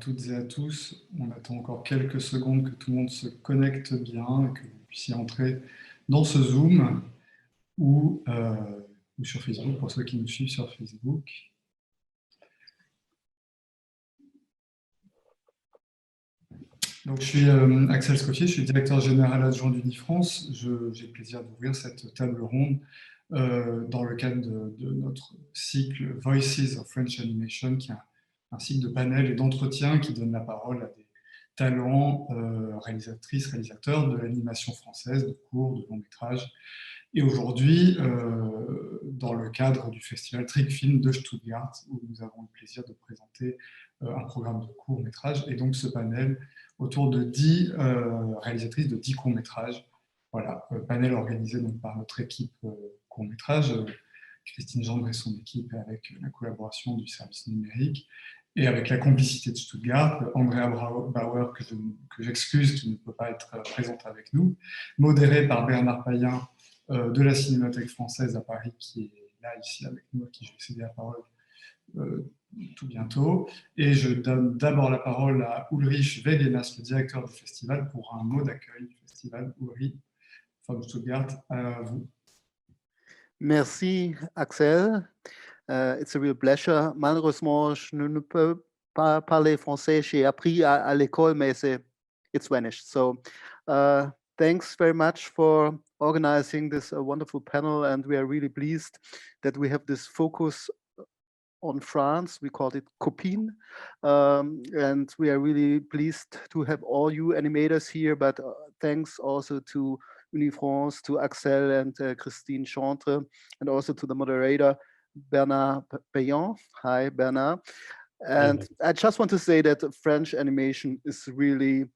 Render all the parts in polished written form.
toutes et à tous. On attend encore quelques secondes que tout le monde se connecte bien et que vous puissiez entrer dans ce Zoom ou sur Facebook, pour ceux qui nous suivent sur Facebook. Donc, je suis Axel Scoffier, je suis directeur général adjoint d'Unifrance. J'ai le plaisir d'ouvrir cette table ronde dans le cadre de notre cycle Voices of French Animation, qui est un cycle de panels et d'entretiens qui donne la parole à des talents, réalisatrices, réalisateurs de l'animation française, de courts, de longs métrages. Et aujourd'hui, dans le cadre du festival Trick Film de Stuttgart, où nous avons le plaisir de présenter un programme de courts métrages, et donc ce panel autour de 10 réalisatrices de 10 courts métrages. Voilà, panel organisé donc par notre équipe court métrage, Christine Gendre et son équipe, avec la collaboration du service numérique, et avec la complicité de Stuttgart, Andrea Bauer, que j'excuse, qui ne peut pas être présente avec nous, modéré par Bernard Payen, de la Cinémathèque française à Paris, qui est là, ici, avec nous, à qui je vais céder la parole tout bientôt. Et je donne d'abord la parole à Ulrich Wegenas, le directeur du festival, pour un mot d'accueil du festival. Ulrich von Stuttgart, à vous. Merci, Axel. It's a real pleasure. Malheureusement, je ne peux pas parler français. J'ai appris à l'école, mais it's vanished. So, thanks very much for organizing this wonderful panel, and we are really pleased that we have this focus on France. We called it Copine, and we are really pleased to have all you animators here, but thanks also to Unifrance, to Axel and Christine Chantre, and also to the moderator, Bernard Payan. Hi, Bernard. And I just want to say that French animation is really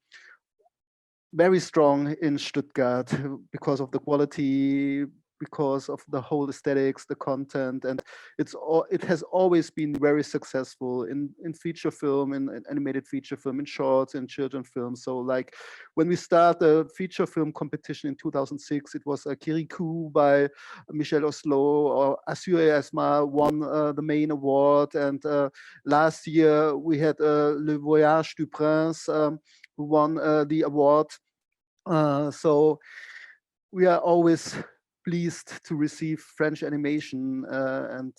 very strong in Stuttgart because of the quality, because of the whole aesthetics, the content, and it has always been very successful in feature film, in animated feature film, in shorts, in children films. So like when we start the feature film competition in 2006, it was Kirikou by Michel Oslo, or Assure Asma won the main award, and last year we had Le Voyage du Prince, who won the award. So we are always pleased to receive French animation, and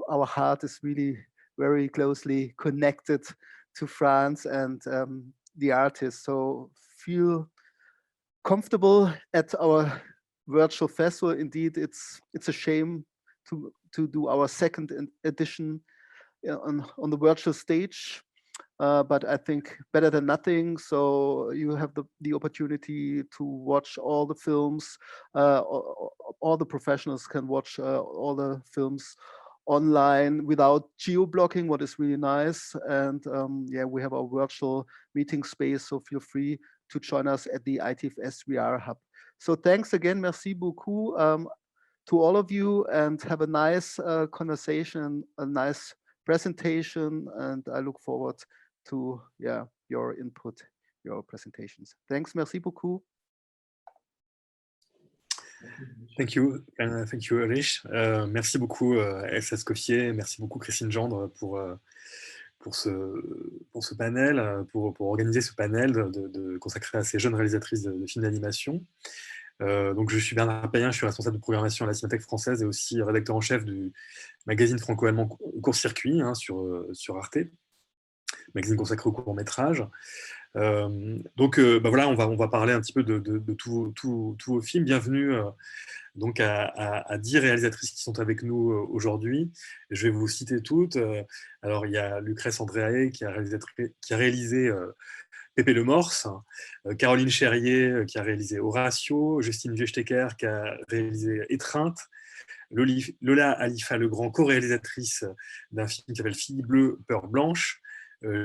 our heart is really very closely connected to France and the artists. So feel comfortable at our virtual festival. Indeed, it's a shame to do our second edition on the virtual stage. But I think better than nothing. So you have the opportunity to watch all the films. All the professionals can watch all the films online without geo-blocking, what is really nice. And yeah, we have our virtual meeting space, so feel free to join us at the ITFS VR Hub. So thanks again, merci beaucoup to all of you, and have a nice conversation, a nice presentation, and I look forward to your input, your presentations. Thanks, merci beaucoup. Thank you, Ulrich. Merci beaucoup, Axel Scoffier. Merci beaucoup, Christine Gendre, pour ce panel, pour organiser ce panel consacré à ces jeunes réalisatrices de films d'animation. Donc, je suis Bernard Payen, je suis responsable de programmation à la Cinémathèque française et aussi rédacteur en chef du magazine franco-allemand Court Circuit sur Arte, magazine consacré au court-métrage. Donc voilà, on va parler un petit peu de tous vos films. Bienvenue donc à 10 réalisatrices qui sont avec nous aujourd'hui. Je vais vous citer toutes. Alors, il y a Lucrèce Andréae qui a réalisé Pépé le Morse, Caroline Cherrier qui a réalisé Horatio, Justine Vieustecker qui a réalisé Étreinte, Lola Alifa-Legrand, co-réalisatrice d'un film qui s'appelle Fille bleue, peur blanche,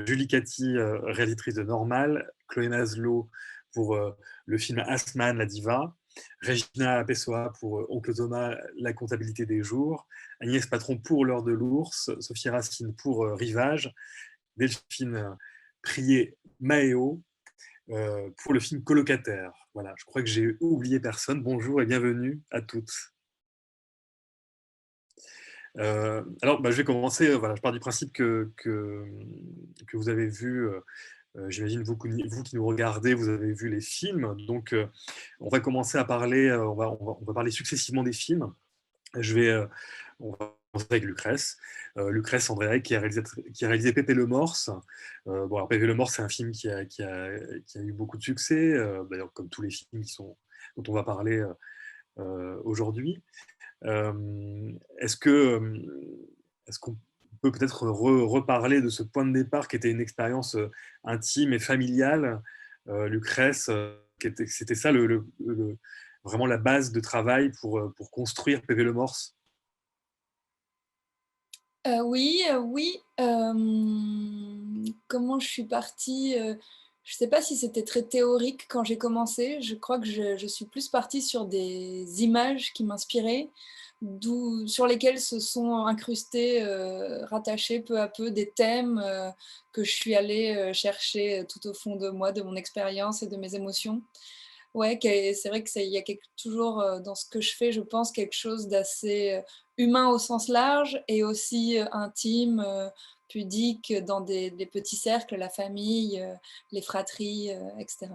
Julie Cathy, réalisatrice de Normal, Chloé Maslow pour le film Asman, la diva, Regina Pessoa pour Oncle Thomas, la comptabilité des jours, Agnès Patron pour L'heure de l'ours, Sophie Racine pour Rivage, Delphine Prié Maéo pour le film Colocataire. Voilà, je crois que j'ai oublié personne. Bonjour et bienvenue à toutes. Alors, je vais commencer. Voilà, je pars du principe que vous avez vu, j'imagine vous qui nous regardez, vous avez vu les films. Donc, on va commencer à parler, on va parler successivement des films. On va commencer avec Lucrèce. Lucrèce Andréae qui a réalisé Pépé le Morse. Bon, alors Pépé le Morse, c'est un film qui a eu beaucoup de succès, d'ailleurs comme tous les films dont on va parler aujourd'hui. Est-ce qu'on peut peut-être reparler de ce point de départ qui était une expérience intime et familiale, Lucrèce, c'était ça vraiment la base de travail pour construire Pépé le Morse? Oui, oui. Comment je suis partie, je sais pas si c'était très théorique quand j'ai commencé. Je crois que je suis plus partie sur des images qui m'inspiraient, sur lesquelles se sont incrustés, rattachés peu à peu des thèmes, que je suis allée, chercher, tout au fond de moi, de mon expérience et de mes émotions. Ouais, c'est vrai que il y a toujours dans ce que je fais, je pense, quelque chose d'assez humain au sens large et aussi intime, pudique dans des petits cercles, la famille, les fratries, etc.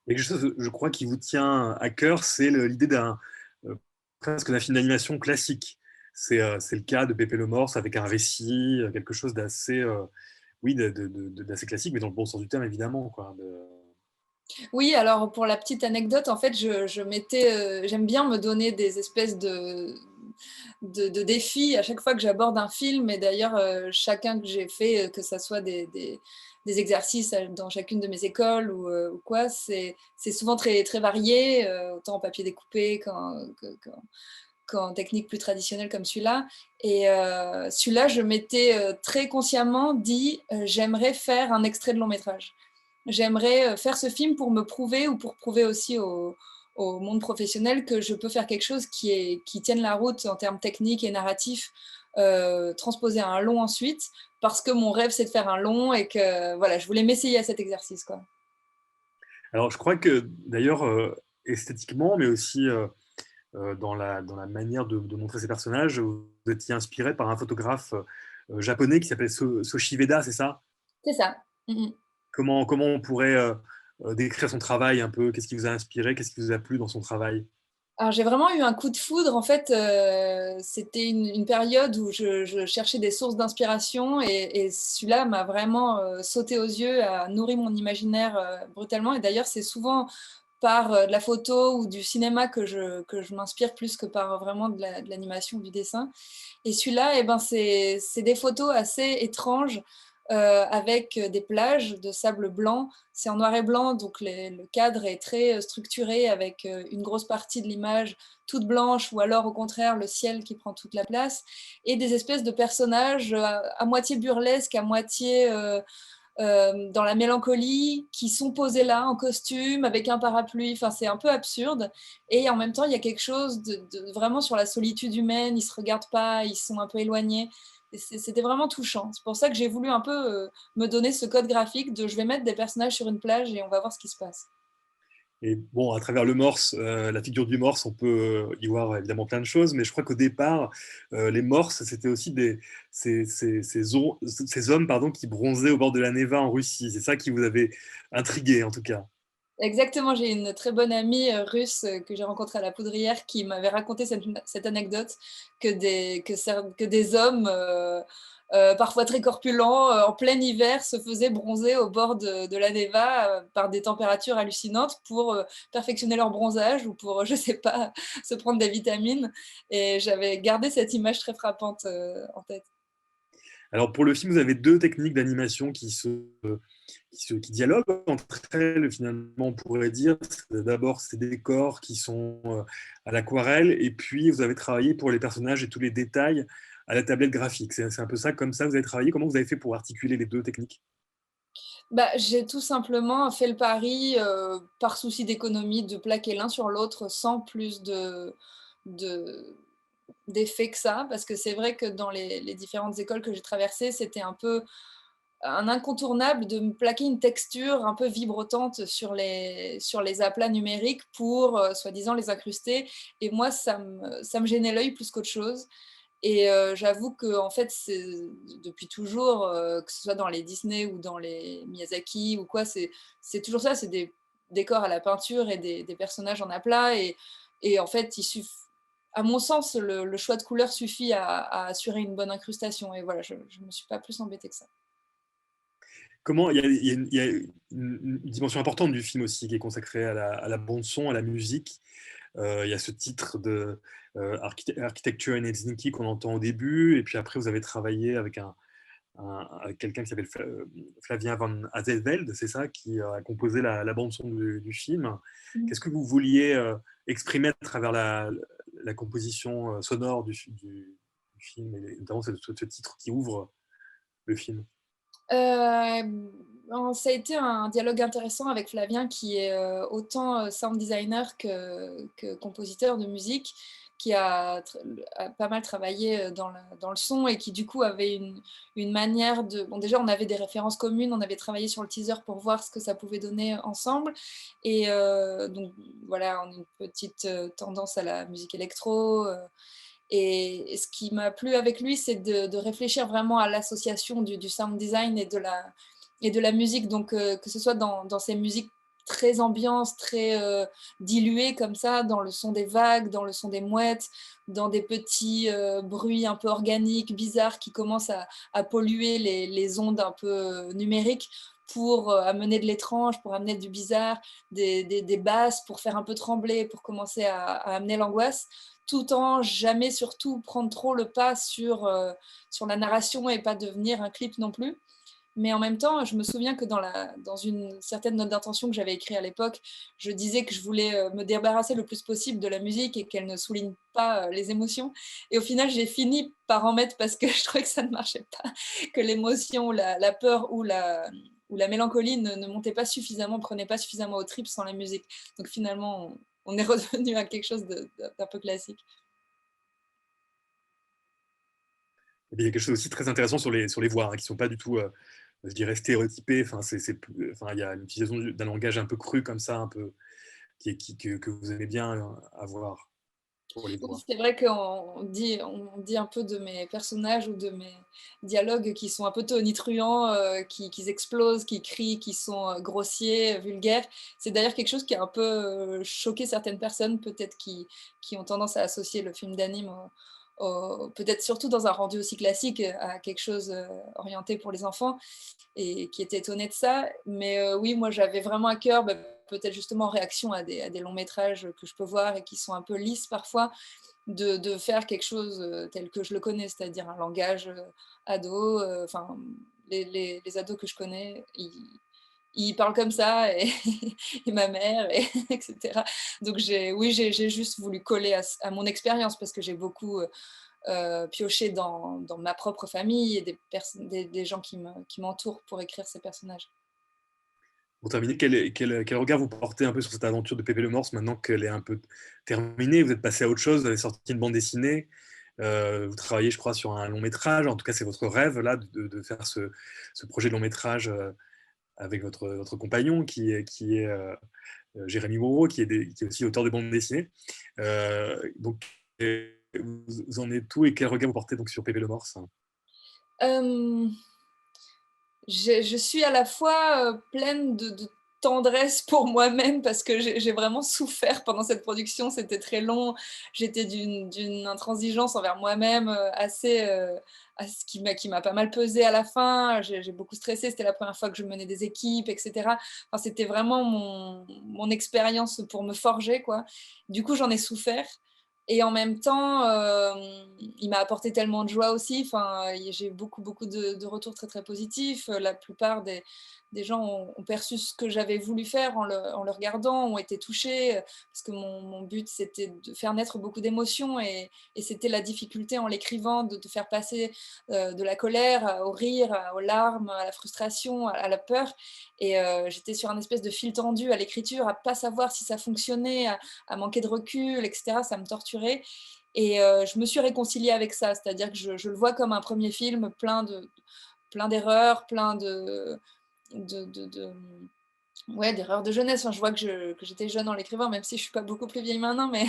Et quelque chose, je crois, qui vous tient à cœur, c'est l'idée euh, presque d'un film d'animation classique. C'est le cas de Pépé le Morse avec un récit, quelque chose d'assez oui, d'assez classique, mais dans le bon sens du terme, évidemment. Quoi, Oui, alors pour la petite anecdote, en fait, j'aime bien me donner des espèces de défis à chaque fois que j'aborde un film. Et d'ailleurs, chacun que j'ai fait, que ça soit des exercices dans chacune de mes écoles ou quoi, c'est souvent très, très varié, autant en papier découpé qu'en technique plus traditionnelle comme celui-là. Et celui-là, je m'étais très consciemment dit, j'aimerais faire un extrait de long métrage. J'aimerais faire ce film pour me prouver ou pour prouver aussi au monde professionnel que je peux faire quelque chose qui tienne la route en termes techniques et narratifs, transposer à un long ensuite, parce que mon rêve c'est de faire un long et que voilà, je voulais m'essayer à cet exercice, quoi. Alors, je crois que d'ailleurs, esthétiquement, mais aussi dans la manière de montrer ces personnages, vous étiez inspiré par un photographe japonais qui s'appelle Soshiveda, c'est ça? C'est ça. Mm-hmm. Comment on pourrait décrire son travail un peu? Qu'est-ce qui vous a inspiré? Qu'est-ce qui vous a plu dans son travail? Alors j'ai vraiment eu un coup de foudre. En fait, c'était une période où je cherchais des sources d'inspiration et celui-là m'a vraiment sauté aux yeux, a nourri mon imaginaire brutalement. Et d'ailleurs, c'est souvent par de la photo ou du cinéma que je m'inspire plus que par vraiment de l'animation ou du dessin. Et celui-là, eh ben, c'est des photos assez étranges avec des plages de sable blanc. C'est en noir et blanc, donc le cadre est très structuré avec une grosse partie de l'image toute blanche ou alors au contraire le ciel qui prend toute la place et des espèces de personnages à moitié burlesques, à moitié dans la mélancolie, qui sont posés là en costume avec un parapluie. Enfin, c'est un peu absurde. Et en même temps, il y a quelque chose vraiment sur la solitude humaine. Ils se regardent pas, ils sont un peu éloignés. C'était vraiment touchant. C'est pour ça que j'ai voulu un peu me donner ce code graphique de je vais mettre des personnages sur une plage et on va voir ce qui se passe. Et bon, à travers le Morse, la figure du Morse, on peut y voir évidemment plein de choses, mais je crois qu'au départ, les Morses, c'était aussi ces hommes pardon, qui bronzaient au bord de la Neva en Russie. C'est ça qui vous avait intrigué, en tout cas. Exactement, j'ai une très bonne amie russe que j'ai rencontrée à la Poudrière qui m'avait raconté cette anecdote que des hommes, parfois très corpulents, en plein hiver, se faisaient bronzer au bord de la Neva par des températures hallucinantes pour perfectionner leur bronzage ou pour, je sais pas, se prendre des vitamines. Et j'avais gardé cette image très frappante en tête. Alors pour le film, vous avez deux techniques d'animation qui dialoguent entre elles, finalement, on pourrait dire. D'abord, ces décors qui sont à l'aquarelle, et puis vous avez travaillé pour les personnages et tous les détails à la tablette graphique. C'est un peu ça, comme ça, vous avez travaillé. Comment vous avez fait pour articuler les deux techniques? Bah, j'ai tout simplement fait le pari, par souci d'économie, de plaquer l'un sur l'autre sans plus de d'effet que ça. Parce que c'est vrai que dans les différentes écoles que j'ai traversées, c'était un peu un incontournable de me plaquer une texture un peu vibrotante sur les aplats numériques pour, soi-disant, les incruster. Et moi, ça me gênait l'œil plus qu'autre chose. Et j'avoue que en fait, c'est depuis toujours, que ce soit dans les Disney ou dans les Miyazaki ou quoi, c'est toujours ça, c'est des décors à la peinture et des personnages en aplat. Et en fait, à mon sens, le choix de couleurs suffit à assurer une bonne incrustation. Et voilà, je ne me suis pas plus embêtée que ça. Comment il y a une dimension importante du film aussi qui est consacrée à la bande son, à la musique. Il y a ce titre de Architecture in Helsinki qu'on entend au début, et puis après vous avez travaillé avec avec quelqu'un qui s'appelle Flavien van Azelveld, c'est ça, qui a composé la bande son du film. Qu'est-ce que vous vouliez exprimer à travers la composition sonore du film, et notamment ce titre qui ouvre le film? Ça a été un dialogue intéressant avec Flavien qui est autant sound designer que compositeur de musique, qui a pas mal travaillé dans le son et qui du coup avait une manière de... Bon, déjà on avait des références communes, on avait travaillé sur le teaser pour voir ce que ça pouvait donner ensemble. Et donc voilà, on a une petite tendance à la musique électro. Et ce qui m'a plu avec lui, c'est de réfléchir vraiment à l'association du sound design et de la musique. Donc, que ce soit dans ces musiques très ambiances, très diluées comme ça, dans le son des vagues, dans le son des mouettes, dans des petits bruits un peu organiques, bizarres, qui commencent à polluer les ondes un peu numériques pour amener de l'étrange, pour amener du bizarre, des basses pour faire un peu trembler, pour commencer à amener l'angoisse, tout en jamais surtout prendre trop le pas sur la narration et pas devenir un clip non plus. Mais en même temps, je me souviens que dans une certaine note d'intention que j'avais écrite à l'époque, je disais que je voulais me débarrasser le plus possible de la musique et qu'elle ne souligne pas les émotions. Et au final, j'ai fini par en mettre parce que je trouvais que ça ne marchait pas, que l'émotion, la peur ou la mélancolie ne montait pas suffisamment, prenait pas suffisamment aux tripes sans la musique. Donc finalement, on est revenu à quelque chose d'un peu classique. Et puis, il y a quelque chose aussi très intéressant sur les voix, hein, qui ne sont pas du tout, je dirais, stéréotypées. Enfin, il y a une utilisation d'un langage un peu cru comme ça, un peu, que vous aimez bien avoir pour les Oui, voix. c'est vrai on dit un peu de mes personnages ou de mes dialogues qui sont un peu tonitruants, qui explosent, qui crient, qui sont grossiers, vulgaires. C'est d'ailleurs quelque chose qui a un peu choqué certaines personnes, peut-être qui ont tendance à associer le film d'anime peut-être surtout dans un rendu aussi classique, à quelque chose orienté pour les enfants, et qui était étonnée de ça. Mais oui, moi j'avais vraiment à cœur, peut-être justement en réaction à des longs métrages que je peux voir et qui sont un peu lisses parfois, de faire quelque chose tel que je le connais, c'est-à-dire un langage ado. Enfin, les ados que je connais, ils parlent comme ça, et, et ma mère, etc. Donc oui, j'ai juste voulu coller à mon expérience parce que j'ai beaucoup pioché dans ma propre famille et des gens qui m'entourent pour écrire ces personnages. Pour terminer, quel regard vous portez un peu sur cette aventure de Pépé Le Morse maintenant qu'elle est un peu terminée? Vous êtes passé à autre chose, vous avez sorti une bande dessinée, vous travaillez, je crois, sur un long métrage. En tout cas, c'est votre rêve là de faire ce projet de long métrage avec votre compagnon qui est Jérémy Moreau, qui est aussi auteur de bande dessinée. Donc, vous en êtes où et quel regard vous portez donc sur Pépé Le Morse? Euh, je suis à la fois pleine de tendresse pour moi-même parce que j'ai vraiment souffert pendant cette production, c'était très long, j'étais d'une intransigeance envers moi-même qui m'a pas mal pesé à la fin, j'ai beaucoup stressé, c'était la première fois que je menais des équipes, etc. Enfin, c'était vraiment mon expérience pour me forger, quoi. Du coup, j'en ai souffert. Et en même temps, il m'a apporté tellement de joie aussi. Enfin, j'ai eu beaucoup de retours très, très positifs. La plupart des gens ont perçu ce que j'avais voulu faire en le regardant, ont été touchés, parce que mon but, c'était de faire naître beaucoup d'émotions, et c'était la difficulté en l'écrivant de faire passer de la colère au rire, aux larmes, à la frustration, à la peur. Et j'étais sur un espèce de fil tendu à l'écriture, à pas savoir si ça fonctionnait, à manquer de recul, etc. Ça me torturait. Et je me suis réconciliée avec ça, c'est-à-dire que je le vois comme un premier film plein d'erreurs, plein ouais, d'erreurs de jeunesse. Enfin, je vois que j'étais jeune en l'écrivant, même si je suis pas beaucoup plus vieille maintenant, mais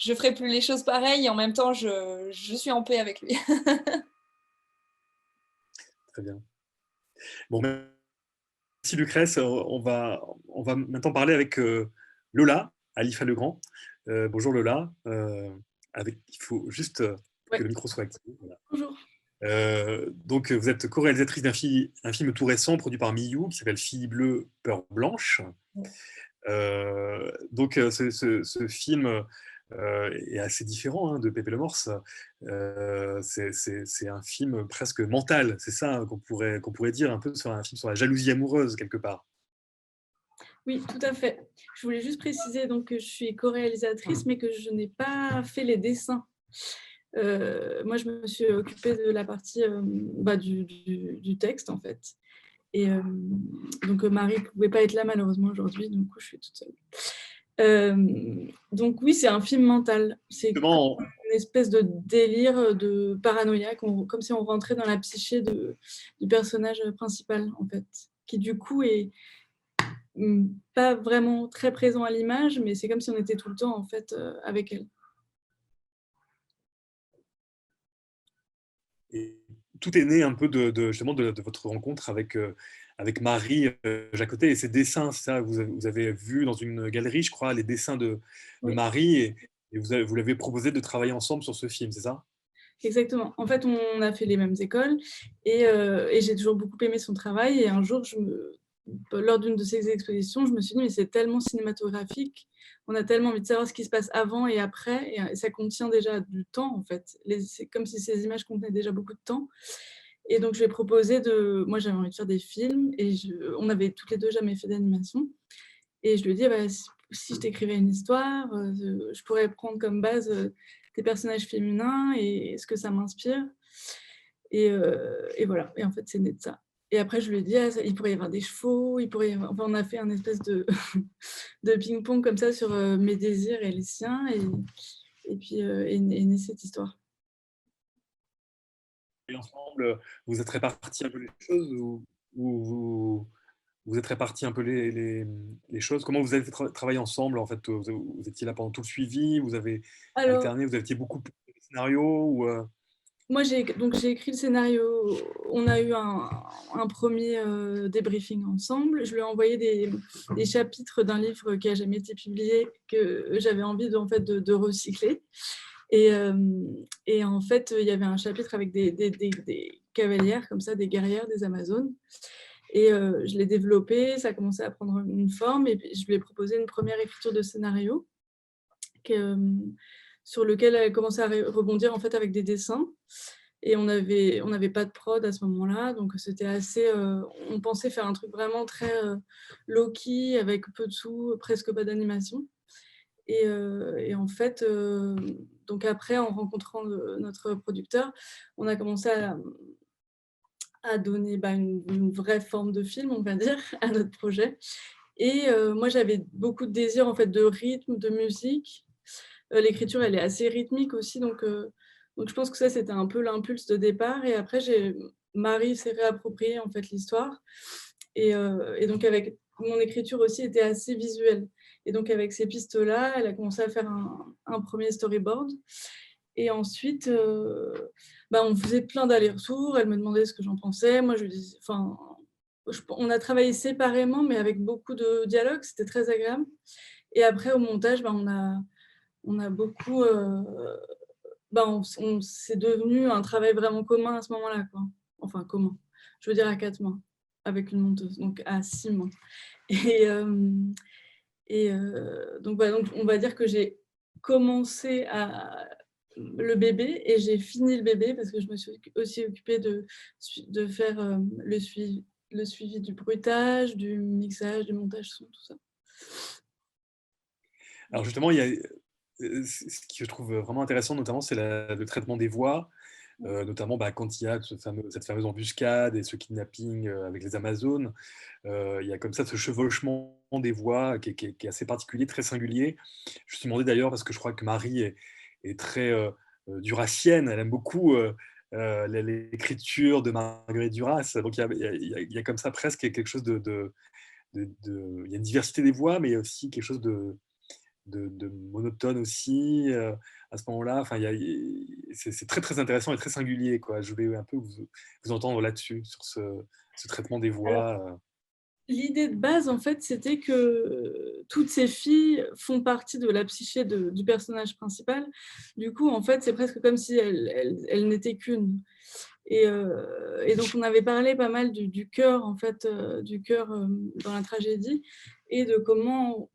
je ferai plus les choses pareilles et en même temps, je suis en paix avec lui. Très bien. Bon, merci Lucrèce. On va maintenant parler avec Lola, Alifa Legrand. Bonjour Lola. Il faut juste que le micro soit activé. Voilà. Bonjour. Donc, vous êtes co-réalisatrice d'un film tout récent produit par Miyu qui s'appelle Fille bleue, peur blanche. Donc, ce film est assez différent de Pépé le Morse. C'est un film presque mental, c'est ça qu'on pourrait dire un peu sur un film sur la jalousie amoureuse quelque part. Oui, tout à fait. Je voulais juste préciser donc, que je suis co-réalisatrice, mais que je n'ai pas fait les dessins. Moi, je me suis occupée de la partie du texte, en fait. Et donc, Marie ne pouvait pas être là, malheureusement, aujourd'hui. Du coup, je suis toute seule. Donc, oui, c'est un film mental. C'est une espèce de délire de paranoïa, comme si on rentrait dans la psyché du personnage principal, en fait, qui, du coup, est pas vraiment très présent à l'image, mais c'est comme si on était tout le temps, en fait, avec elle. Et tout est né un peu justement de votre rencontre avec Marie Jacotet et ses dessins. C'est ça, vous avez vu dans une galerie, je crois, les dessins de Marie et vous l'avez proposé de travailler ensemble sur ce film, c'est ça? Exactement. En fait, on a fait les mêmes écoles et j'ai toujours beaucoup aimé son travail. Et un jour, lors d'une de ces expositions, je me suis dit, mais c'est tellement cinématographique, on a tellement envie de savoir ce qui se passe avant et après, et ça contient déjà du temps, en fait. C'est comme si ces images contenaient déjà beaucoup de temps. Et donc, je lui ai proposé moi, j'avais envie de faire des films, et on n'avait toutes les deux jamais fait d'animation. Et je lui ai dit, si je t'écrivais une histoire, je pourrais prendre comme base des personnages féminins et ce que ça m'inspire. Et voilà. Et en fait, c'est né de ça. Et après, je lui ai dit, il pourrait y avoir des chevaux, enfin, on a fait un espèce de, de ping-pong comme ça sur mes désirs et les siens. Et puis, est née cette histoire. Et ensemble, vous êtes répartis un peu les choses ou vous êtes répartis un peu les choses? Comment vous avez travaillé ensemble? En fait, vous étiez là pendant tout le suivi? Vous avez alterné? Vous aviez beaucoup de scénarios Moi, j'ai écrit le scénario. On a eu un premier débriefing ensemble. Je lui ai envoyé des chapitres d'un livre qui n'a jamais été publié, que j'avais envie de recycler. Et en fait, il y avait un chapitre avec des cavalières, comme ça, des guerrières, des Amazones. Et je l'ai développé, ça a commencé à prendre une forme. Et puis, je lui ai proposé une première écriture de scénario sur lequel elle commençait à rebondir en fait avec des dessins. Et on n'avait pas de prod à ce moment-là, donc c'était assez. On pensait faire un truc vraiment très low-key, avec peu de sous, presque pas d'animation. Et en fait, donc après, en rencontrant notre producteur, on a commencé à donner une vraie forme de film, on va dire, à notre projet. Et moi, j'avais beaucoup de désir en fait de rythme, de musique. L'écriture, elle est assez rythmique aussi, donc je pense que ça, c'était un peu l'impulse de départ. Et après, Marie s'est réappropriée en fait l'histoire. Et donc, avec mon écriture aussi était assez visuelle. Et donc, avec ces pistes-là, elle a commencé à faire un premier storyboard. Et ensuite, on faisait plein d'allers-retours. Elle me demandait ce que j'en pensais. Moi, je lui disais, on a travaillé séparément, mais avec beaucoup de dialogue. C'était très agréable. Et après, au montage, on a beaucoup. C'est devenu un travail vraiment commun à ce moment-là, quoi. Enfin, commun. Je veux dire à 4 mains, avec une monteuse, donc à 6 mains. Donc, on va dire que j'ai commencé le bébé et j'ai fini le bébé parce que je me suis aussi occupée de faire le suivi du bruitage, du mixage, du montage son, tout ça. Alors justement, il y a ce que je trouve vraiment intéressant, notamment, c'est le traitement des voix, notamment quand il y a cette fameuse embuscade et ce kidnapping avec les Amazones. Il y a comme ça ce chevauchement des voix qui est assez particulier, très singulier. Je me suis demandé d'ailleurs, parce que je crois que Marie est très duracienne, elle aime beaucoup l'écriture de Marguerite Duras. Donc il y a comme ça presque quelque chose il y a une diversité des voix, mais il y a aussi quelque chose de monotone aussi à ce moment-là. Enfin, c'est très très intéressant et très singulier, quoi. Je voulais un peu vous entendre là-dessus, sur ce traitement des Alors, voix. l'idée de base, en fait, c'était que toutes ces filles font partie de la psyché du personnage principal. Du coup, en fait, c'est presque comme si elles n'étaient qu'une. Et donc, on avait parlé pas mal du cœur, en fait, du cœur dans la tragédie, et de comment,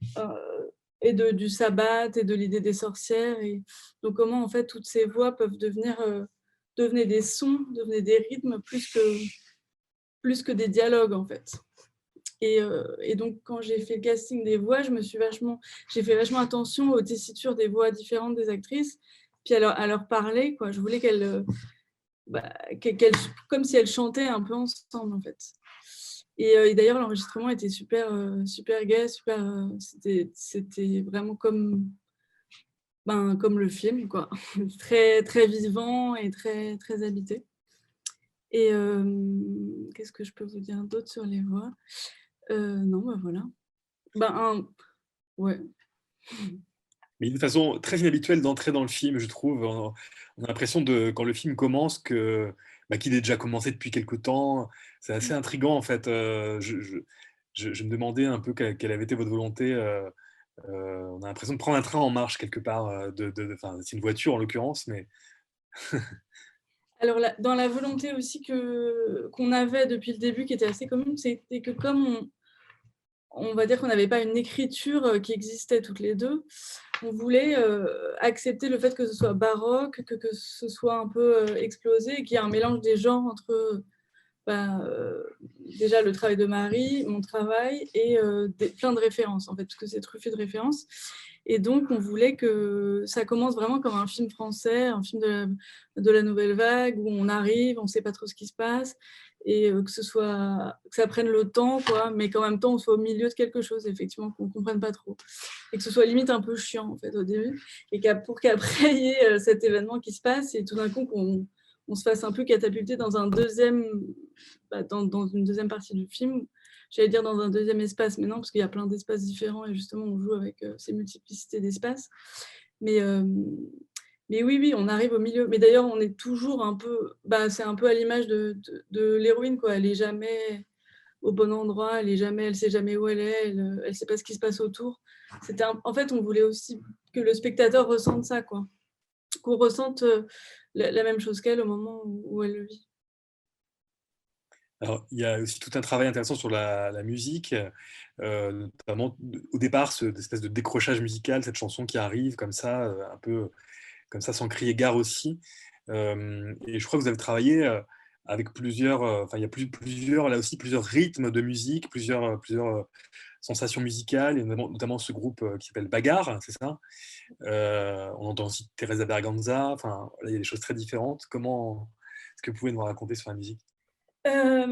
et du sabbat, et de l'idée des sorcières, et donc comment, en fait, toutes ces voix peuvent devenir des sons, devenir des rythmes, plus que des dialogues, en fait. Et donc, quand j'ai fait le casting des voix, j'ai fait vachement attention aux tessitures des voix différentes des actrices, puis à leur parler, quoi. Je voulais comme si elles chantaient un peu ensemble, en fait. Et d'ailleurs, l'enregistrement était super, super gai, c'était vraiment comme le film, quoi. Très, très vivant et très, très habité. Et qu'est-ce que je peux vous dire d'autre sur les voix? Non, voilà. Ouais. Mais une façon très inhabituelle d'entrer dans le film, je trouve. On a l'impression, quand le film commence, qu'il est déjà commencé depuis quelque temps. C'est assez intriguant, en fait. Je me demandais un peu quelle avait été votre volonté. On a l'impression de prendre un train en marche quelque part. Enfin, c'est une voiture en l'occurrence, mais Alors, dans la volonté aussi qu'on avait depuis le début, qui était assez commune, c'était que comme on va dire qu'on n'avait pas une écriture qui existait toutes les deux, on voulait accepter le fait que ce soit baroque, que ce soit un peu explosé, et qu'il y ait un mélange des genres entre déjà le travail de Marie, mon travail, et plein de références, en fait, parce que c'est truffé de références. Et donc, on voulait que ça commence vraiment comme un film français, un film de la nouvelle vague, où on arrive, on ne sait pas trop ce qui se passe, et que ça prenne le temps, quoi, mais qu'en même temps, on soit au milieu de quelque chose, effectivement, qu'on ne comprenne pas trop. Et que ce soit limite un peu chiant, en fait, au début, et pour qu'après, il y ait cet événement qui se passe, et tout d'un coup, qu'on se fasse un peu catapulter dans un dans une deuxième partie du film. J'allais dire dans un deuxième espace, mais non, parce qu'il y a plein d'espaces différents, et justement, on joue avec ces multiplicités d'espaces. Mais oui, on arrive au milieu. Mais d'ailleurs, on est toujours un peu... c'est un peu à l'image de l'héroïne, quoi. Elle n'est jamais au bon endroit, elle sait jamais où elle est, elle sait pas ce qui se passe autour. En fait, on voulait aussi que le spectateur ressente ça, quoi. Qu'on ressente la même chose qu'elle au moment où elle le vit. alors, il y a aussi tout un travail intéressant sur la musique, notamment au départ, cette espèce de décrochage musical, cette chanson qui arrive comme ça, un peu comme ça, sans crier gare aussi. Et je crois que vous avez travaillé avec plusieurs, enfin, il y a plusieurs, là aussi, plusieurs rythmes de musique, plusieurs sensations musicales, et notamment ce groupe qui s'appelle Bagarre, c'est ça? On entend aussi Teresa Berganza, enfin, là, il y a des choses très différentes. Est-ce que vous pouvez nous raconter sur la musique? À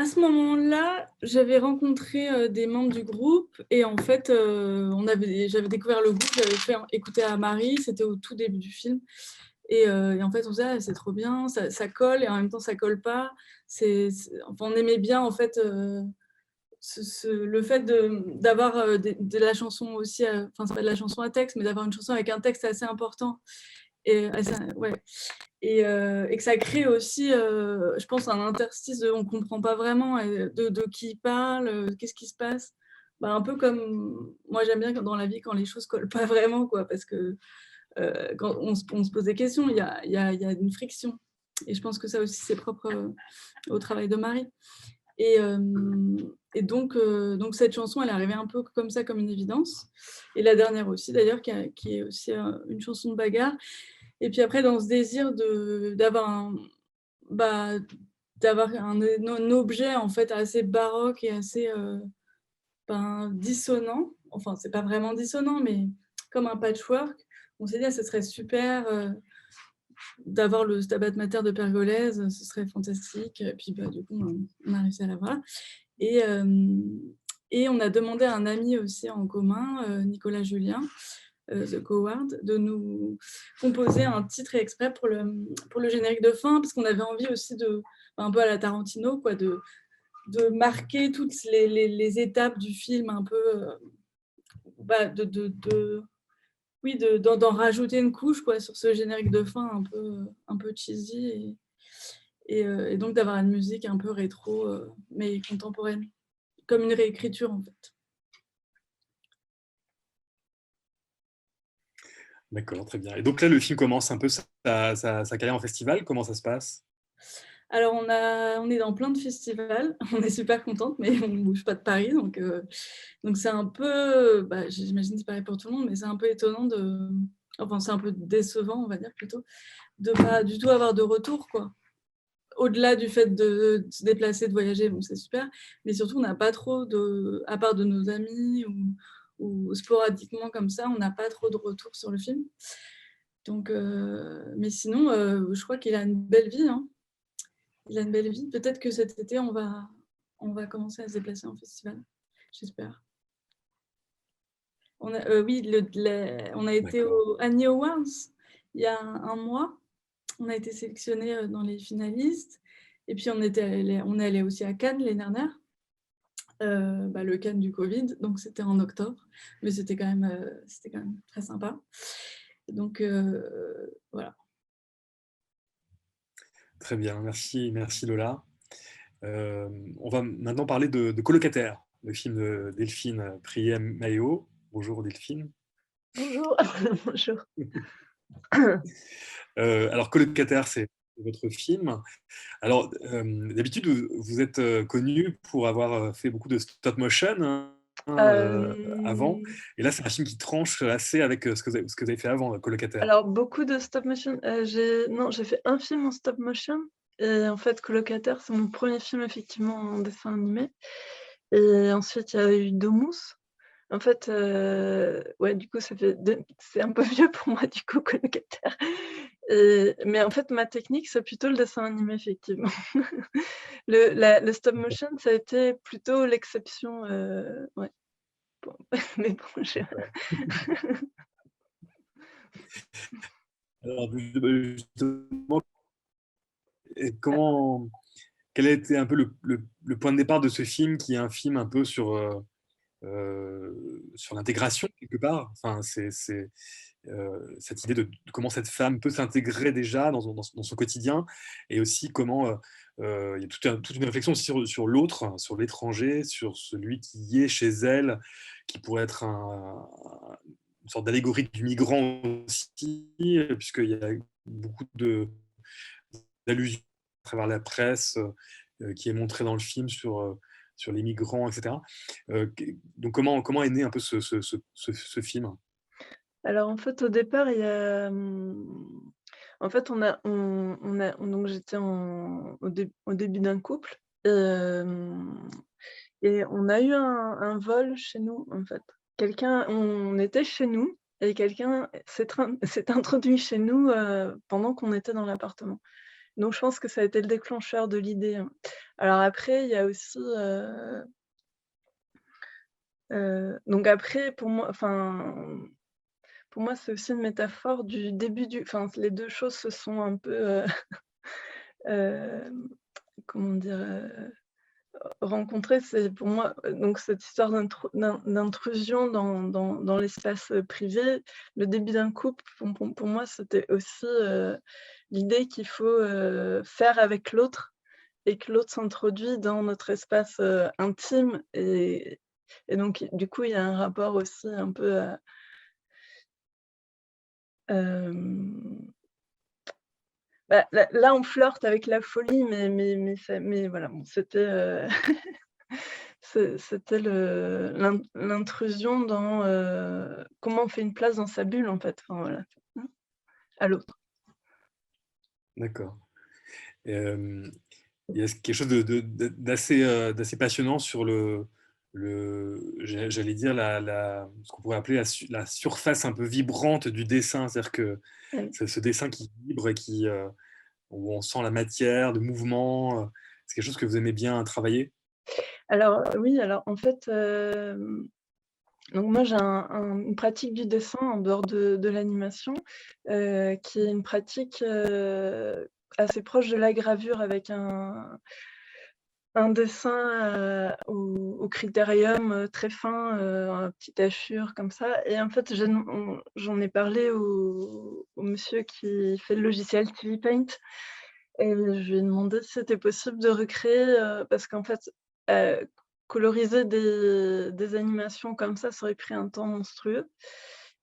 ce moment-là, j'avais rencontré des membres du groupe, et en fait, j'avais découvert le groupe, j'avais fait écouter à Marie, c'était au tout début du film. Et en fait, on se disait, c'est trop bien, ça colle, et en même temps, ça colle pas. Enfin, on aimait bien, en fait, le fait d'avoir de la chanson aussi, enfin, c'est pas de la chanson à texte, mais d'avoir une chanson avec un texte assez important. Ouais. Et que ça crée aussi, je pense, un interstice on ne comprend pas vraiment de qui il parle, qu'est-ce qui se passe. Un peu comme, moi j'aime bien dans la vie quand les choses ne collent pas vraiment, quoi, parce que quand on se pose des questions, il y a une friction. Et je pense que ça aussi, c'est propre au travail de Marie. Et donc cette chanson, elle est arrivée un peu comme ça, comme une évidence. Et la dernière aussi, d'ailleurs, qui est aussi une chanson de bagarre. Et puis après, dans ce désir d'avoir un objet, en fait, assez baroque et assez dissonant, enfin, c'est pas vraiment dissonant, mais comme un patchwork, on s'est dit, ce serait super d'avoir le Stabat Mater de Pergolèse, ce serait fantastique. Et puis, du coup, on a réussi à l'avoir. Et on a demandé à un ami aussi en commun, Nicolas Julien, The Coward, de nous composer un titre exprès pour le générique de fin, parce qu'on avait envie aussi un peu à la Tarantino, quoi, de marquer toutes les étapes du film, un peu, d'en rajouter une couche, quoi, sur ce générique de fin un peu cheesy, et donc d'avoir une musique un peu rétro, mais contemporaine, comme une réécriture en fait. D'accord, très bien. Et donc là, le film commence un peu sa carrière en festival. Comment ça se passe? Alors, on est dans plein de festivals, on est super contente, mais on ne bouge pas de Paris, donc c'est un peu, j'imagine que c'est pareil pour tout le monde, mais c'est un peu étonnant enfin, c'est un peu décevant, on va dire plutôt, de pas du tout avoir de retour, quoi. Au-delà du fait de se déplacer, de voyager, bon, c'est super, mais surtout, on n'a pas trop à part de nos amis ou sporadiquement comme ça, on n'a pas trop de retour sur le film. Donc, mais sinon, je crois qu'il a une belle vie, hein. Il a une belle vie. Peut-être que cet été, on va commencer à se déplacer en festival. J'espère. Oui, on a été au Annie Awards il y a un mois. On a été sélectionnés dans les finalistes. Et puis, on est allé aussi à Cannes l'année dernière. Le Cannes du Covid. Donc, c'était en octobre. Mais c'était quand même très sympa. Donc, voilà. Très bien, merci Lola. On va maintenant parler de Colocataire, le film de Delphine Priet-Maillot. Bonjour Delphine. Bonjour. Bonjour. Alors Colocataire, c'est votre film. Alors d'habitude, vous êtes connu pour avoir fait beaucoup de stop motion avant. Et là, c'est un film qui tranche assez avec ce que vous avez fait avant, Colocataire. Alors, beaucoup de stop motion. J'ai fait un film en stop motion. Et en fait, Colocataire, c'est mon premier film effectivement en dessin animé. Et ensuite, il y a eu Domus. En fait, du coup, c'est un peu vieux pour moi, du coup, Colocataire. Mais en fait, ma technique, c'est plutôt le dessin animé, effectivement. Le stop motion, ça a été plutôt l'exception. Ouais. Bon. Mais bon, Alors, justement, quel a été un peu le point de départ de ce film, qui est un film un peu sur l'intégration, quelque part. Enfin, c'est cette idée de comment cette femme peut s'intégrer déjà dans son quotidien, et aussi comment il y a toute une réflexion aussi sur l'autre, sur l'étranger, sur celui qui est chez elle, qui pourrait être une sorte d'allégorie du migrant aussi, puisqu'il y a beaucoup d'allusions à travers la presse qui est montrée dans le film sur les migrants, etc. Donc comment est né un peu ce film? Alors en fait, au départ, il y a, en fait, donc j'étais au début d'un couple, et on a eu un vol chez nous, en fait. On était chez nous et quelqu'un s'est introduit chez nous, pendant qu'on était dans l'appartement. Donc je pense que ça a été le déclencheur de l'idée, hein. Alors après, il y a aussi, donc après pour moi, c'est aussi une métaphore du début les 2 choses se sont un peu, comment dire? Rencontrées. C'est pour moi, donc cette histoire d'intrusion dans l'espace, privé. Le début d'un couple, pour moi, c'était aussi, l'idée qu'il faut, faire avec l'autre et que l'autre s'introduit dans notre espace, intime, et donc du coup, il y a un rapport aussi un peu à là, on flirte avec la folie, mais voilà, bon, c'était c'était l'intrusion dans, comment on fait une place dans sa bulle, en fait, enfin voilà, à l'autre. D'accord. Il y a quelque chose d'assez passionnant sur j'allais dire, ce qu'on pourrait appeler la surface un peu vibrante du dessin. C'est-à-dire que Oui. c'est ce dessin qui vibre et où on sent la matière, le mouvement. C'est quelque chose que vous aimez bien travailler? Alors oui, alors en fait, Donc moi, j'ai une pratique du dessin en dehors de l'animation, qui est une pratique assez proche de la gravure, avec un dessin au critérium très fin, en petite hachure comme ça. Et en fait, j'en ai parlé au monsieur qui fait le logiciel TV Paint, et je lui ai demandé si c'était possible de recréer, parce qu'en fait, coloriser des animations comme ça aurait pris un temps monstrueux.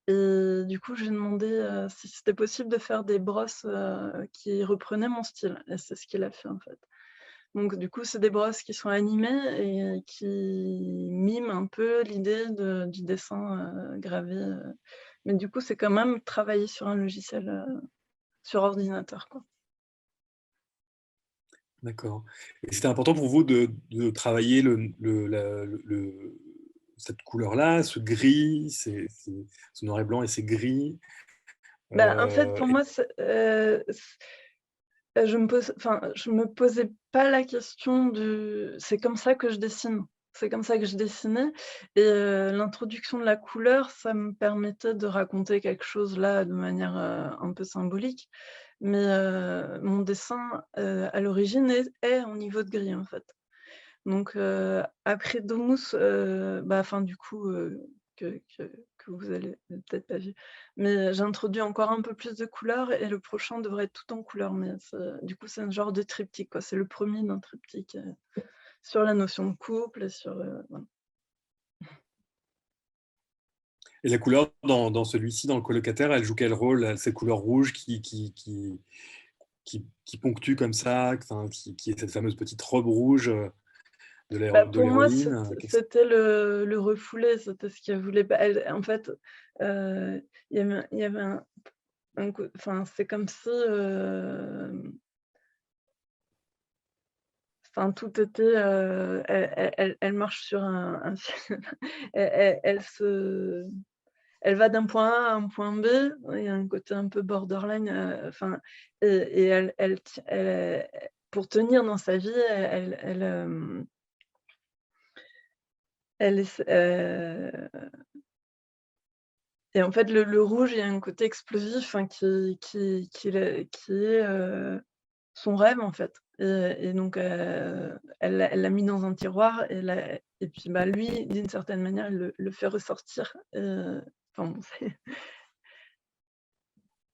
Et du coup, j'ai demandé si c'était possible de faire des brosses qui reprenaient mon style, et c'est ce qu'il a fait en fait. Donc du coup, c'est des brosses qui sont animées et qui miment un peu l'idée du dessin gravé. Mais du coup, c'est quand même travailler sur un logiciel sur ordinateur, quoi. D'accord. Et c'était important pour vous de travailler cette couleur-là, ce gris, ce noir et blanc et ces gris. En fait, pour moi, je me posais pas la question c'est comme ça que je dessine. C'est comme ça que je dessinais, et l'introduction de la couleur, ça me permettait de raconter quelque chose là de manière un peu symbolique. Mais mon dessin, à l'origine, est au niveau de gris, en fait. Donc après Domus, du coup, que vous allez peut-être pas vu, mais j'ai introduit encore un peu plus de couleurs, et le prochain devrait être tout en couleurs. Mais du coup, c'est un genre de triptyque, quoi. C'est le premier d'un triptyque sur la notion de couple et sur voilà. Et la couleur dans celui-ci, dans le colocataire, elle joue quel rôle? Cette couleur rouge qui ponctue comme ça, qui est cette fameuse petite robe rouge de Pour moi, l'héroïne. c'était le refoulé, c'était ce qu'elle voulait pas. En fait, il y avait enfin, c'est comme si, enfin, tout était, elle marche sur un fil. Elle va d'un point A à un point B. Il y a un côté un peu borderline, enfin, et pour tenir dans sa vie, elle essa et en fait, le rouge, il y a un côté explosif, hein, qui est, son rêve, en fait. Et donc elle l'a mis dans un tiroir, et puis, lui, d'une certaine manière, il le fait ressortir. Enfin bon, c'est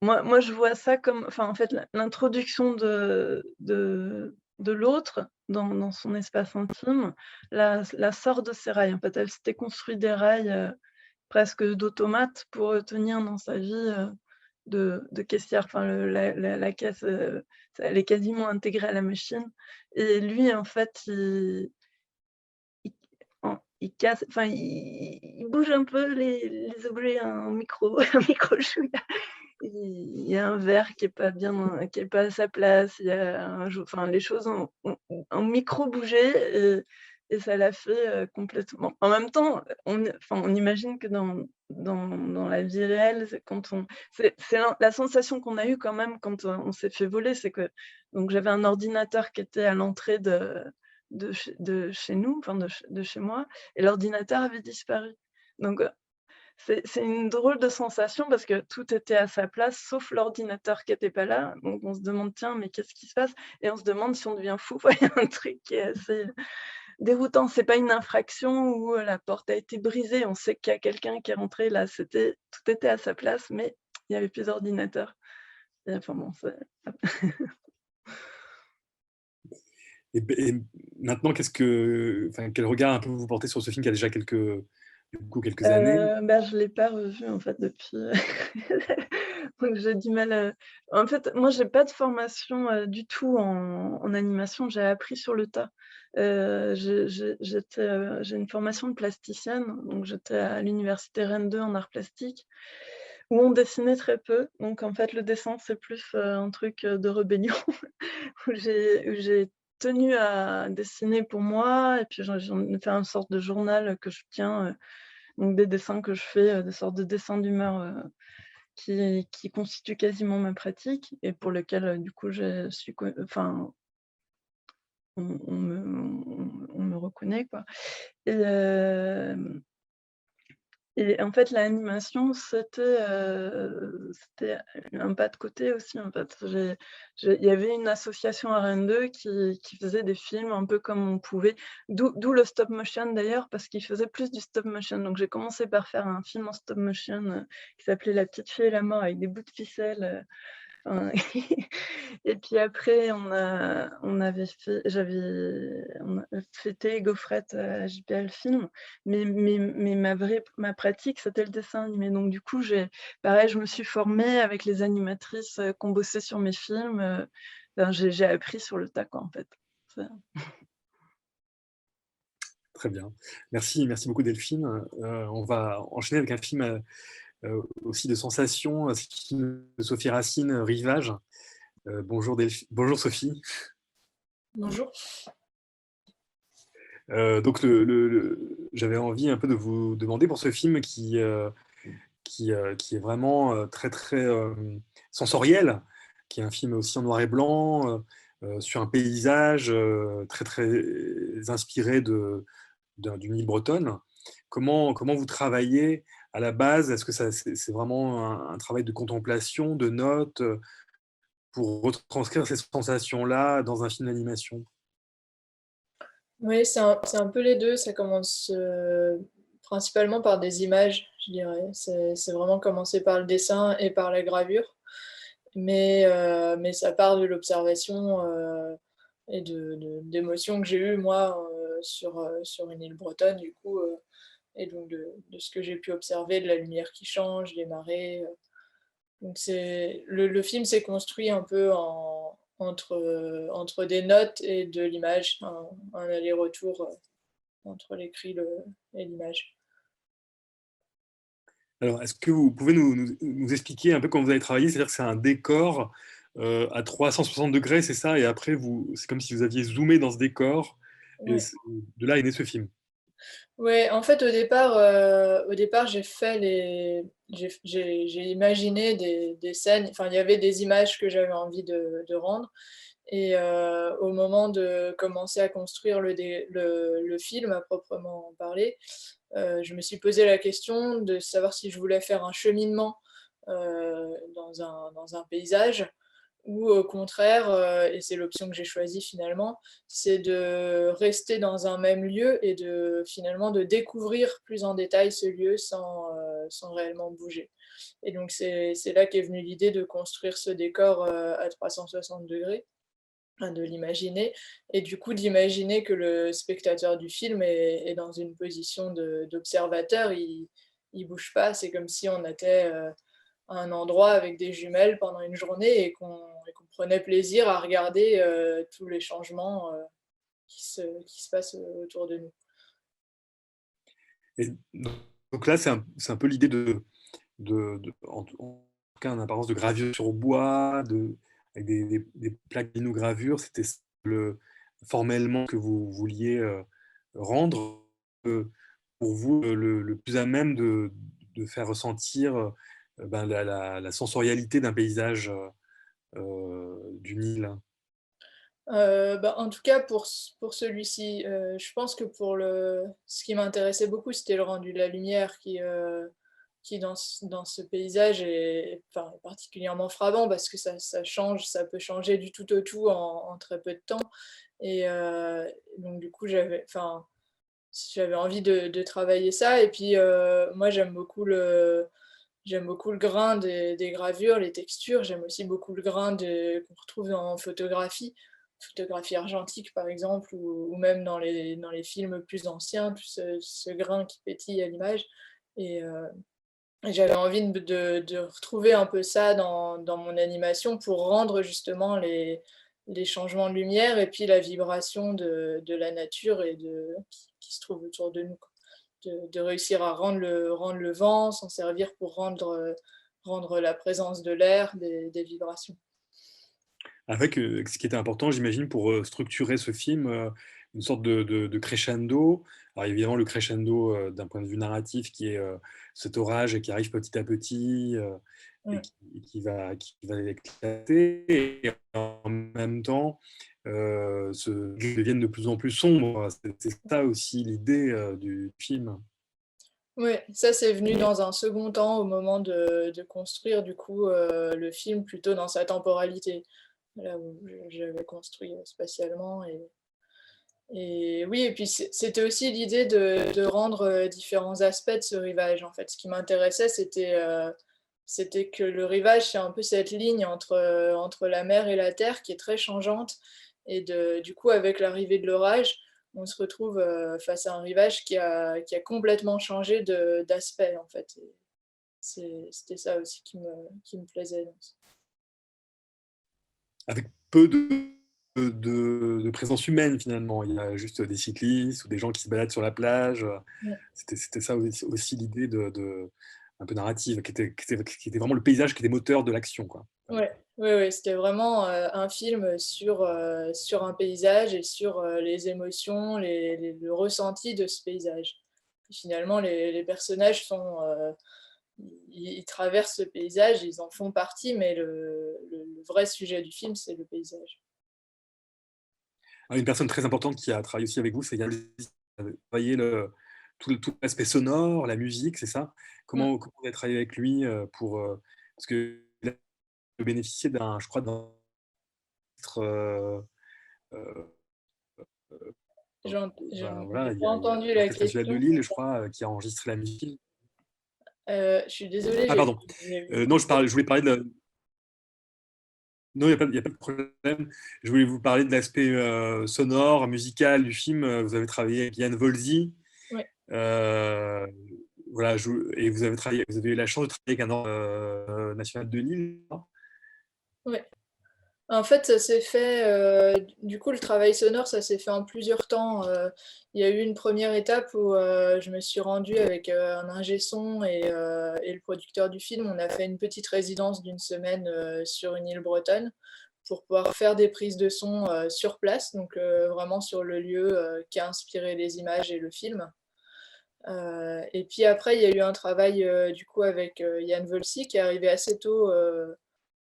moi, je vois ça comme, enfin, en fait, l'introduction de l'autre dans son espace intime la sort de ses rails. En fait, elle s'était construit des rails, presque d'automate pour tenir dans sa vie de caissière. Enfin, la caisse, elle est quasiment intégrée à la machine, et lui, en fait, il casse, enfin, il bouge un peu les objets en micro un micro chouïa. Il y a un verre qui est pas bien, qui est pas à sa place, il y a enfin, les choses ont micro bougé, et ça l'a fait complètement. En même temps, on imagine que dans la vie réelle, c'est la sensation qu'on a eue quand même quand on s'est fait voler, c'est que, donc j'avais un ordinateur qui était à l'entrée de chez nous, enfin de chez moi, et l'ordinateur avait disparu. Donc c'est une drôle de sensation, parce que tout était à sa place sauf l'ordinateur qui était pas là. Donc on se demande: «Tiens, mais qu'est-ce qui se passe?» Et on se demande si on devient fou. Enfin, il y a un truc qui est assez déroutant. C'est pas une infraction où la porte a été brisée, on sait qu'il y a quelqu'un qui est rentré. Là, tout était à sa place, mais il y avait plus d'ordinateur. Et enfin bon, c'est Et maintenant, quel regard un peu vous portez sur ce film qui a déjà quelques années? Je l'ai pas revu en fait depuis, donc j'ai du mal, en fait, moi j'ai pas de formation, du tout en animation, j'ai appris sur le tas. J'ai une formation de plasticienne, donc j'étais à l'université Rennes 2 en arts plastiques, où on dessinait très peu. Donc en fait, le dessin, c'est plus, un truc, de rébellion, où j'ai tenu à dessiner pour moi, et puis j'en ai fait une sorte de journal que je tiens, donc des dessins que je fais, des sortes de dessins d'humeur, qui constituent quasiment ma pratique, et pour lequel, du coup, je suis enfin, on me reconnaît, quoi. Et Et en fait, l'animation, c'était un pas de côté aussi, en fait. Il y avait une association à Rennes 2 qui faisait des films un peu comme on pouvait, d'où le stop motion d'ailleurs, parce qu'ils faisaient plus du stop motion. Donc j'ai commencé par faire un film en stop motion, qui s'appelait La petite fille et la mort avec des bouts de ficelle, enfin et puis après on avait fait on a fêté Gaufrette à JPL Film, mais ma pratique, c'était le dessin animé. Donc du coup, pareil, je me suis formée avec les animatrices, qui ont bossé sur mes films, enfin, j'ai appris sur le tas, quoi, en fait. Ça Très bien. Merci beaucoup Delphine. On va enchaîner avec un film aussi de sensation, c'est le film de Sophie Racine, Rivage. Bonjour Sophie. Bonjour. Donc j'avais envie un peu de vous demander pour ce film qui est vraiment très sensoriel, qui est un film aussi en noir et blanc, sur un paysage très inspiré d'une île bretonne. Comment vous travaillez à la base? Est-ce que c'est vraiment un travail de contemplation, de notes, pour retranscrire ces sensations-là dans un film d'animation? Oui, c'est un peu les deux. Ça commence principalement par des images, je dirais. C'est vraiment commencer par le dessin et par la gravure. Mais ça part de l'observation et d'émotions que j'ai eues, moi, sur une île bretonne, du coup, et donc de ce que j'ai pu observer, de la lumière qui change, des marées. Donc le film s'est construit un peu entre des notes et de l'image, un aller-retour entre l'écrit et l'image. Alors, est-ce que vous pouvez nous expliquer un peu comment vous avez travaillé? C'est-à-dire que c'est un décor à 360 degrés, c'est ça? Et après, c'est comme si vous aviez zoomé dans ce décor, et Ouais. de là est né ce film. Ouais, en fait, au départ, j'ai imaginé des scènes. Enfin, il y avait des images que j'avais envie de rendre. Et au moment de commencer à construire le film à proprement parler, je me suis posé la question de savoir si je voulais faire un cheminement dans un paysage ou au contraire, et c'est l'option que j'ai choisie finalement, c'est de rester dans un même lieu et finalement de découvrir plus en détail ce lieu sans réellement bouger. Et donc c'est là qu'est venue l'idée de construire ce décor à 360 degrés, de l'imaginer, et du coup d'imaginer que le spectateur du film est dans une position d'observateur, il bouge pas, c'est comme si on était à un endroit avec des jumelles pendant une journée et qu'on prenait plaisir à regarder tous les changements qui se passent autour de nous. Et donc là, c'est un peu l'idée en tout cas en apparence de gravure sur bois, avec des plaques d'inogravure. C'était formellement que vous vouliez rendre, euh, pour vous, le plus à même de faire ressentir ben, la sensorialité d'un paysage, d'une île. Bah, en tout cas, pour celui-ci, je pense que ce qui m'intéressait beaucoup, c'était le rendu de la lumière qui dans ce paysage enfin, est particulièrement frappant parce que ça change, ça peut changer du tout au tout en très peu de temps. Et donc, du coup, j'avais envie de travailler ça. Et puis, moi, j'aime beaucoup le grain des gravures, les textures. J'aime aussi beaucoup le grain qu'on retrouve en photographie argentique par exemple, ou même dans les films plus anciens, tout ce grain qui pétille à l'image. Et j'avais envie de retrouver un peu ça dans mon animation pour rendre justement les changements de lumière et puis la vibration de la nature qui se trouve autour de nous, quoi. De réussir à rendre le vent, s'en servir pour rendre la présence de l'air, des vibrations. Avec ce qui était important, j'imagine, pour structurer ce film, une sorte de crescendo. Alors évidemment, le crescendo d'un point de vue narratif qui est cet orage qui arrive petit à petit, et Mm. qui va éclater, et en même temps deviennent de plus en plus sombres. C'est ça aussi l'idée du film. Ouais, ça c'est venu dans un second temps au moment de construire du coup le film plutôt dans sa temporalité, là où j'avais construit spatialement et oui et puis c'était aussi l'idée de rendre différents aspects de ce rivage en fait. Ce qui m'intéressait c'était que le rivage c'est un peu cette ligne entre la mer et la terre qui est très changeante et du coup avec l'arrivée de l'orage on se retrouve face à un rivage qui a complètement changé d'aspect en fait. Et c'était ça aussi qui me plaisait. Avec peu de présence humaine finalement. Il y a juste des cyclistes ou des gens qui se baladent sur la plage. Ouais, C'était ça aussi l'idée un peu narrative, qui était vraiment le paysage qui était moteur de l'action, quoi. ouais, ouais, ouais, c'était vraiment un film sur un paysage et sur les émotions, le ressenti de ce paysage. Et finalement, les personnages ils traversent ce paysage, ils en font partie, mais le vrai sujet du film, c'est le paysage. Une personne très importante qui a travaillé aussi avec vous, c'est Yann Levy, qui avait travaillé tout l'aspect sonore, la musique, c'est ça? Mm. Comment vous avez travaillé avec lui parce qu'il a bénéficié je crois, d'un titre, voilà, J'ai il y pas a entendu la l'Orchestre national de question. Lille, je crois, qui a enregistré la musique. Je suis désolée, Ah pardon, j'ai vu. non, je voulais parler non, il y a pas de problème. Je voulais vous parler de l'aspect sonore, musical du film. Vous avez travaillé avec Yann Volzy. Ouais, Euh, voilà, et vous avez eu la chance de travailler avec un national de Lille. ouais. En fait, ça s'est fait, du coup, le travail sonore, ça s'est fait en plusieurs temps. Il y a eu une première étape où je me suis rendue avec un ingé son et le producteur du film. On a fait une petite résidence d'une semaine sur une île bretonne pour pouvoir faire des prises de son sur place, donc vraiment sur le lieu qui a inspiré les images et le film. Et puis après, il y a eu un travail du coup avec Yann Volsi qui est arrivé assez tôt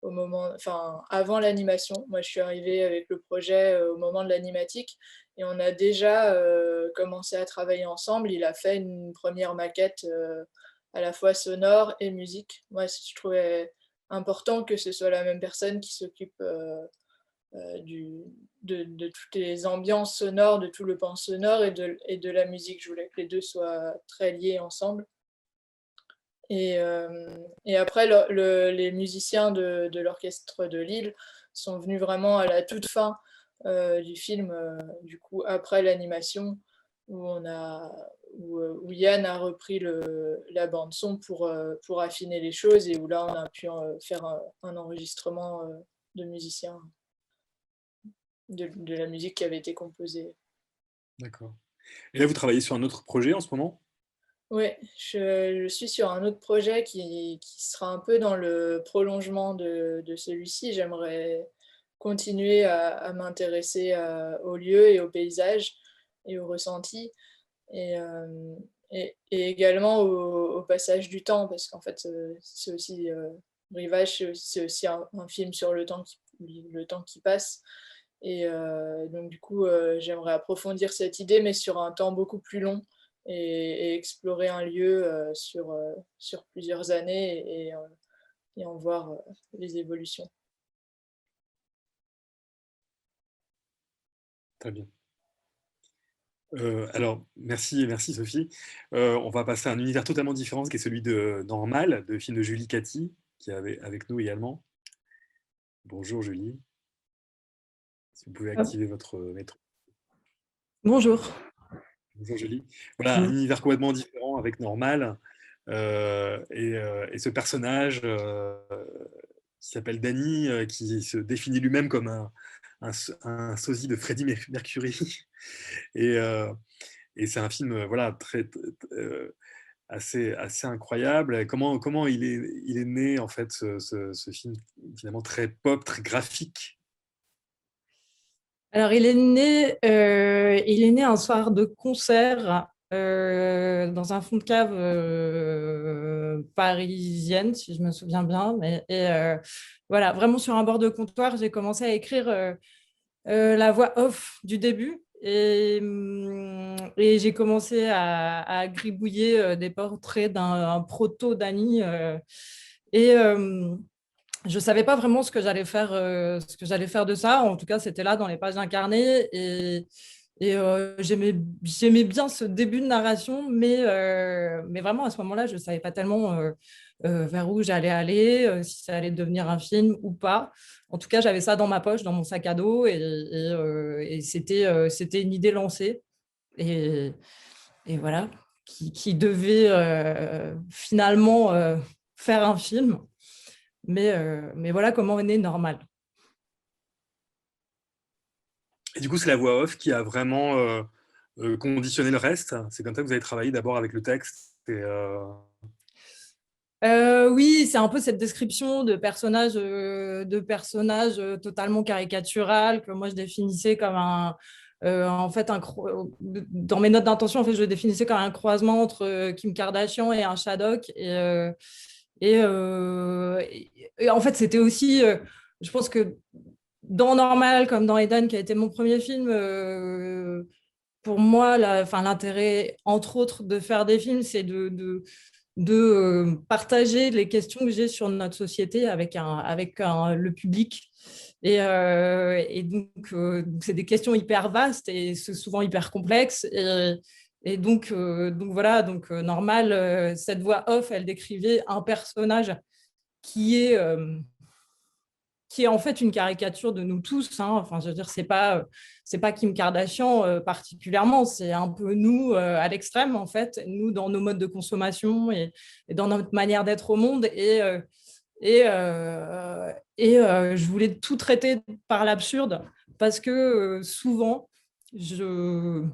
au moment, enfin avant l'animation. Moi, je suis arrivée avec le projet au moment de l'animatique et on a déjà commencé à travailler ensemble. Il a fait une première maquette à la fois sonore et musique. Moi, je trouvais important que ce soit la même personne qui s'occupe de toutes les ambiances sonores, de tout le pan sonore et de la musique. Je voulais que les deux soient très liés ensemble. Et après, les musiciens de l'orchestre de Lille sont venus vraiment à la toute fin du film, du coup, après l'animation, où Yann a repris la bande-son pour affiner les choses et où là, on a pu faire un enregistrement de musiciens de la musique qui avait été composée. D'accord. Et là, vous travaillez sur un autre projet en ce moment? Oui, je suis sur un autre projet qui sera un peu dans le prolongement de celui-ci. J'aimerais continuer à m'intéresser aux lieux et aux paysages et aux ressentis et également au passage du temps parce qu'en fait, c'est aussi Rivage, c'est aussi un film sur le temps qui passe. Et donc, du coup, j'aimerais approfondir cette idée, mais sur un temps beaucoup plus long et explorer un lieu sur plusieurs années et en voir les évolutions. Très bien. Alors, merci Sophie. On va passer à un univers totalement différent, qui est celui de Normal, de film de Julie Cathy, qui est avec nous également. Bonjour Julie, si vous pouvez activer votre maître. Bonjour. Bonjour Julie. Voilà, un univers complètement différent avec Normal. Et ce personnage qui s'appelle Danny, qui se définit lui-même comme un sosie de Freddie Mercury. Et, et c'est un film voilà, assez incroyable. Comment il est né, en fait, ce film, finalement, très pop, très graphique? Alors, il est né un soir de concert dans un fond de cave parisienne, si je me souviens bien. Voilà, vraiment sur un bord de comptoir, j'ai commencé à écrire la voix off du début. Et et j'ai commencé à gribouiller des portraits d'un proto d'Annie. Et je ne savais pas vraiment ce que j'allais faire de ça. En tout cas, c'était là dans les pages incarnées. Et j'aimais bien ce début de narration, mais vraiment à ce moment-là, je ne savais pas tellement vers où j'allais aller, si ça allait devenir un film ou pas. En tout cas, j'avais ça dans ma poche, dans mon sac à dos, et c'était une idée lancée. Et, et voilà, qui devait finalement faire un film. Mais voilà comment est né Normal. Et du coup, c'est la voix off qui a vraiment conditionné le reste. C'est comme ça que vous avez travaillé d'abord avec le texte. Oui, c'est un peu cette description de personnages totalement caricatural que moi je définissais comme en fait, dans mes notes d'intention, en fait, je le définissais comme un croisement entre Kim Kardashian et un Shadok. Et en fait, c'était aussi, je pense que dans Normal, comme dans Eden, qui a été mon premier film, pour moi, l'intérêt, entre autres, de faire des films, c'est de partager les questions que j'ai sur notre société avec le public. Et donc, c'est des questions hyper vastes et c'est souvent hyper complexes. Et donc voilà, Normal, cette voix off, elle décrivait un personnage qui est en fait une caricature de nous tous. Hein. Enfin, je veux dire, c'est pas Kim Kardashian particulièrement, c'est un peu nous à l'extrême, en fait, nous dans nos modes de consommation et dans notre manière d'être au monde. Je voulais tout traiter par l'absurde parce que souvent, je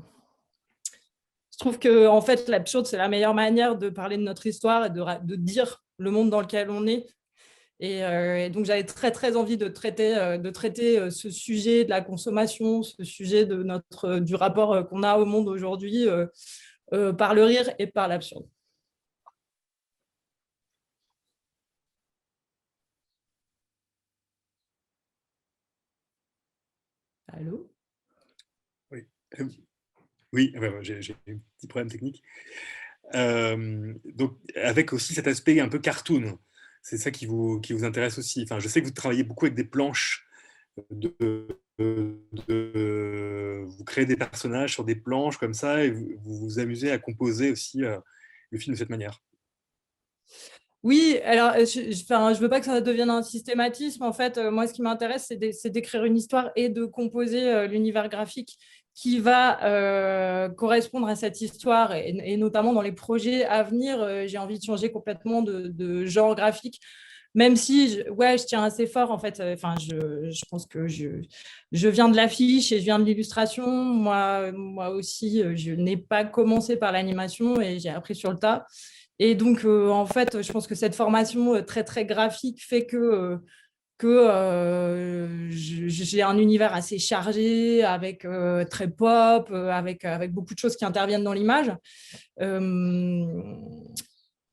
trouve que en fait, l'absurde, c'est la meilleure manière de parler de notre histoire et de dire le monde dans lequel on est. Et donc, j'avais très, très envie de traiter ce sujet de la consommation, ce sujet du rapport qu'on a au monde aujourd'hui par le rire et par l'absurde. Allô ? Oui, oui, j'ai un petit problème technique. Donc, avec aussi cet aspect un peu cartoon. C'est ça qui vous intéresse aussi. Enfin, je sais que vous travaillez beaucoup avec des planches, vous créez des personnages sur des planches comme ça, et vous vous amusez à composer aussi le film de cette manière. Oui, alors je veux pas que ça devienne un systématisme. En fait, moi, ce qui m'intéresse, c'est d'écrire une histoire et de composer l'univers graphique qui va correspondre à cette histoire. Et notamment dans les projets à venir, j'ai envie de changer complètement de genre graphique. Même si, je tiens assez fort, en fait. Enfin, je pense que je viens de l'affiche et je viens de l'illustration. Moi aussi, je n'ai pas commencé par l'animation et j'ai appris sur le tas. Et donc, en fait, je pense que cette formation très, très graphique fait que j'ai un univers assez chargé, avec très pop, avec beaucoup de choses qui interviennent dans l'image.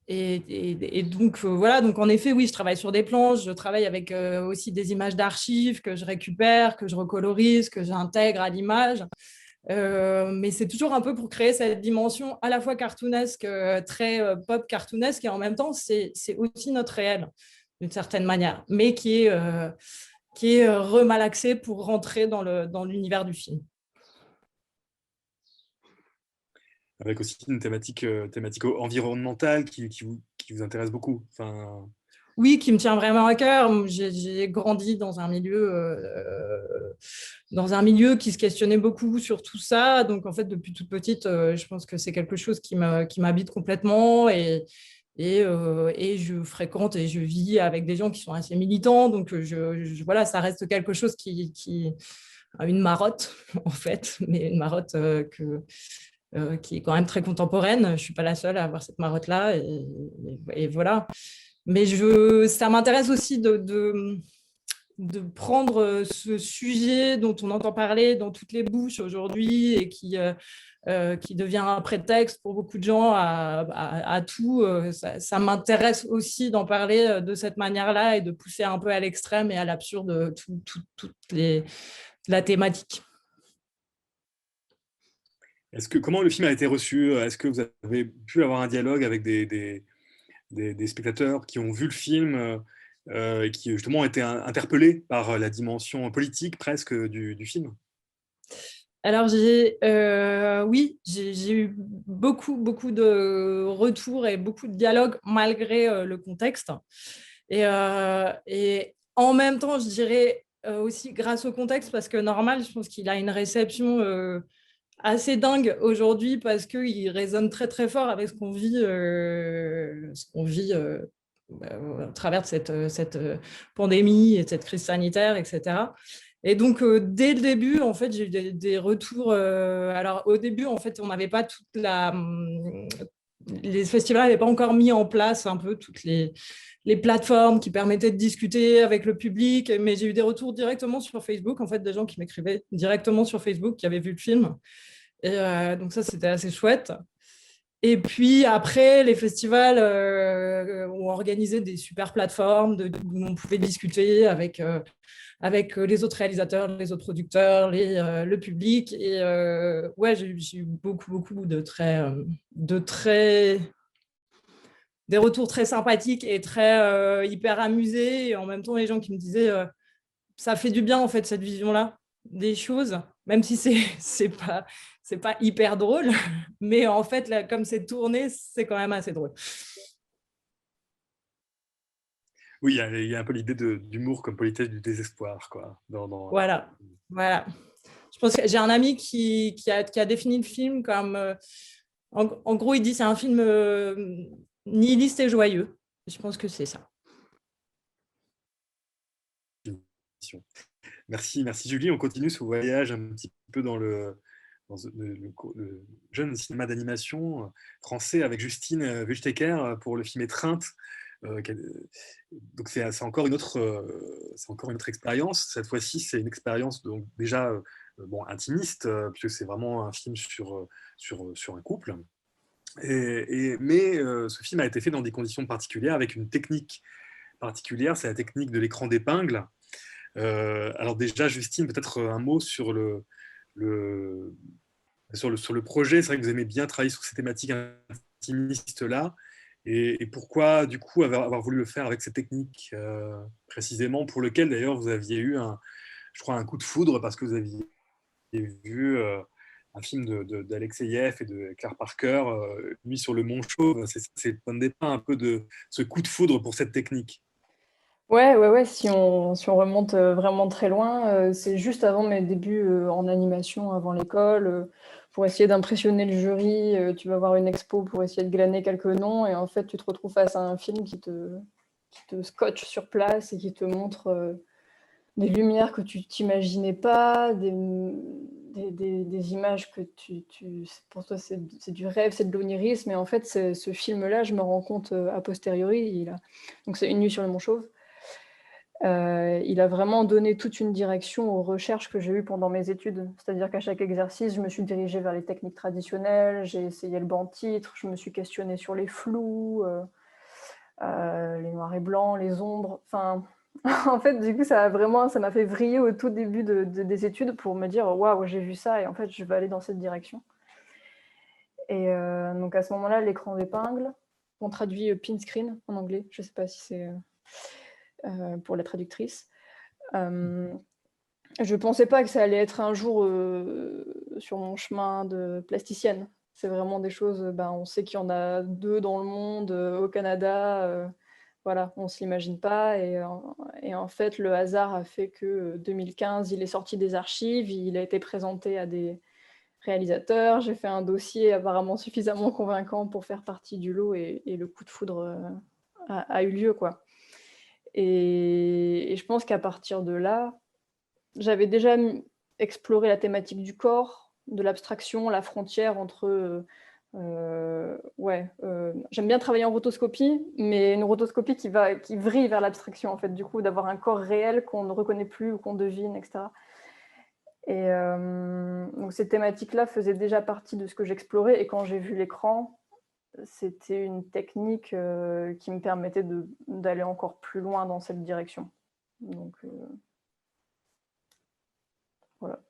Et donc, voilà. Donc, en effet, oui, je travaille sur des planches. Je travaille avec aussi des images d'archives que je récupère, que je recolorise, que j'intègre à l'image. Mais c'est toujours un peu pour créer cette dimension à la fois cartoonesque, très pop cartoonesque, et en même temps, c'est aussi notre réel, d'une certaine manière, mais qui est remalaxé pour rentrer dans l'univers du film. Avec aussi une thématique environnementale qui vous intéresse beaucoup. Enfin... Oui, qui me tient vraiment à cœur. J'ai grandi dans un milieu qui se questionnait beaucoup sur tout ça. Donc, en fait, depuis toute petite, je pense que c'est quelque chose qui m'habite complètement. Et je fréquente et je vis avec des gens qui sont assez militants. Donc, voilà, ça reste quelque chose qui a une marotte, en fait, mais une marotte qui est quand même très contemporaine. Je ne suis pas la seule à avoir cette marotte-là. Et voilà. Mais ça m'intéresse aussi de prendre ce sujet dont on entend parler dans toutes les bouches aujourd'hui et qui devient un prétexte pour beaucoup de gens à tout. Ça m'intéresse aussi d'en parler de cette manière-là et de pousser un peu à l'extrême et à l'absurde toute la thématique. Comment le film a été reçu? Est-ce que vous avez pu avoir un dialogue avec des spectateurs qui ont vu le film et qui justement ont été interpellés par la dimension politique presque du film? Alors, oui, j'ai eu beaucoup de retours et beaucoup de dialogues malgré le contexte. Et en même temps, je dirais aussi grâce au contexte, parce que Normal, je pense qu'il a une réception assez dingue aujourd'hui parce qu'il résonne très très fort avec ce qu'on vit à travers de cette pandémie et de cette crise sanitaire, etc. Et donc, dès le début, en fait, j'ai eu des retours. Alors, au début, en fait, on n'avait pas les festivals n'avaient pas encore mis en place un peu toutes les plateformes qui permettaient de discuter avec le public, mais j'ai eu des retours directement sur Facebook, en fait, des gens qui m'écrivaient directement sur Facebook, qui avaient vu le film. Et donc ça, c'était assez chouette. Et puis après, les festivals ont organisé des super plateformes où on pouvait discuter avec les autres réalisateurs, les autres producteurs, le public. Et ouais, j'ai eu beaucoup des retours très sympathiques et très hyper amusés. Et en même temps, les gens qui me disaient ça fait du bien, en fait, cette vision-là des choses, même si c'est pas hyper drôle. Mais en fait, là, comme c'est tourné, c'est quand même assez drôle. Oui, il y a un peu l'idée d'humour comme politesse du désespoir, quoi. Voilà. Je pense que j'ai un ami qui a défini le film comme... en gros, il dit c'est un film nihiliste et joyeux. Je pense que c'est ça. Merci Julie. On continue ce voyage un petit peu dans le jeune cinéma d'animation français avec Justine Wüsteker pour le film Étreinte. Donc c'est encore une autre expérience. Cette fois-ci, c'est une expérience donc déjà intimiste, puisque c'est vraiment un film sur un couple. Mais ce film a été fait dans des conditions particulières, avec une technique particulière, c'est la technique de l'écran d'épingle. Alors déjà, Justine, peut-être un mot sur le projet. C'est vrai que vous aimez bien travailler sur ces thématiques intimistes-là. Et pourquoi, du coup, avoir voulu le faire avec cette technique précisément, pour lequel, d'ailleurs, vous aviez eu, je crois, un coup de foudre, parce que vous aviez vu un film d'Alexeïev et de Claire Parker, Nuit sur le Mont Chauve. C'est le point de départ un peu de ce coup de foudre pour cette technique. Ouais. Si on remonte vraiment très loin, c'est juste avant mes débuts en animation, avant l'école, pour essayer d'impressionner le jury. Tu vas voir une expo pour essayer de glaner quelques noms, et en fait, tu te retrouves face à un film qui te scotche sur place et qui te montre des lumières que tu t'imaginais pas, des images que pour toi c'est du rêve, c'est de l'onirisme. Et en fait, ce film-là, je me rends compte a posteriori, donc c'est Une nuit sur le Mont Chauve. Il a vraiment donné toute une direction aux recherches que j'ai eues pendant mes études. C'est-à-dire qu'à chaque exercice, je me suis dirigée vers les techniques traditionnelles, j'ai essayé le banc-titre, je me suis questionnée sur les flous, les noirs et blancs, les ombres. Enfin, en fait, du coup, ça m'a fait vriller au tout début des études pour me dire « Waouh, j'ai vu ça et en fait, je vais aller dans cette direction ». Et donc à ce moment-là, l'écran d'épingle, on traduit pin screen en anglais, je ne sais pas si c'est... pour la traductrice. Je ne pensais pas que ça allait être un jour sur mon chemin de plasticienne. C'est vraiment des choses, on sait qu'il y en a 2 dans le monde, au Canada, voilà, on ne se l'imagine pas. Et en fait, le hasard a fait que 2015, il est sorti des archives, il a été présenté à des réalisateurs, j'ai fait un dossier apparemment suffisamment convaincant pour faire partie du lot, et le coup de foudre a eu lieu, quoi. Et je pense qu'à partir de là, j'avais déjà exploré la thématique du corps, de l'abstraction, la frontière entre... j'aime bien travailler en rotoscopie, mais une rotoscopie qui vrille vers l'abstraction, en fait, du coup, d'avoir un corps réel qu'on ne reconnaît plus ou qu'on devine, etc. Et donc ces thématiques-là faisaient déjà partie de ce que j'explorais, et quand j'ai vu l'écran, c'était une technique qui me permettait d'aller encore plus loin dans cette direction. Donc, voilà.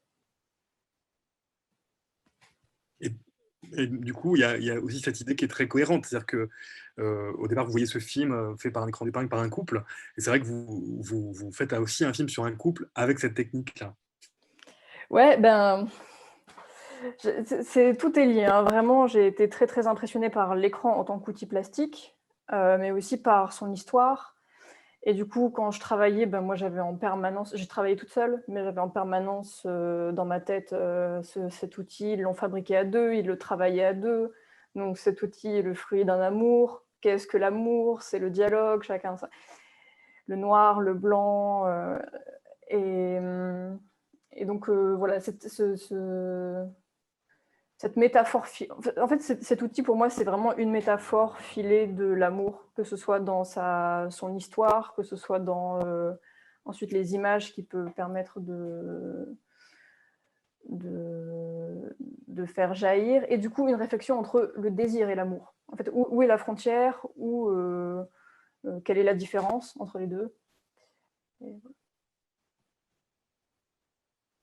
Et du coup, il y a aussi cette idée qui est très cohérente. C'est-à-dire que au départ, vous voyez ce film fait par un écran d'épingle par un couple. Et c'est vrai que vous faites aussi un film sur un couple avec cette technique-là. Ouais, ben, tout est lié, hein. Vraiment, j'ai été très, très impressionnée par l'écran en tant qu'outil plastique, mais aussi par son histoire. Et du coup, quand je travaillais, ben, moi, j'avais en permanence, j'ai travaillé toute seule, mais j'avais en permanence dans ma tête cet outil. Ils l'ont fabriqué à deux, ils le travaillaient à deux. Donc cet outil est le fruit d'un amour. Qu'est-ce que l'amour? C'est le dialogue, chacun ça. Le noir, le blanc. Et donc, voilà, cette métaphore, en fait, cet outil pour moi, c'est vraiment une métaphore filée de l'amour, que ce soit dans son histoire, que ce soit dans ensuite les images qui peuvent permettre de faire jaillir, et du coup une réflexion entre le désir et l'amour. En fait, où est la frontière, quelle est la différence entre les deux. Et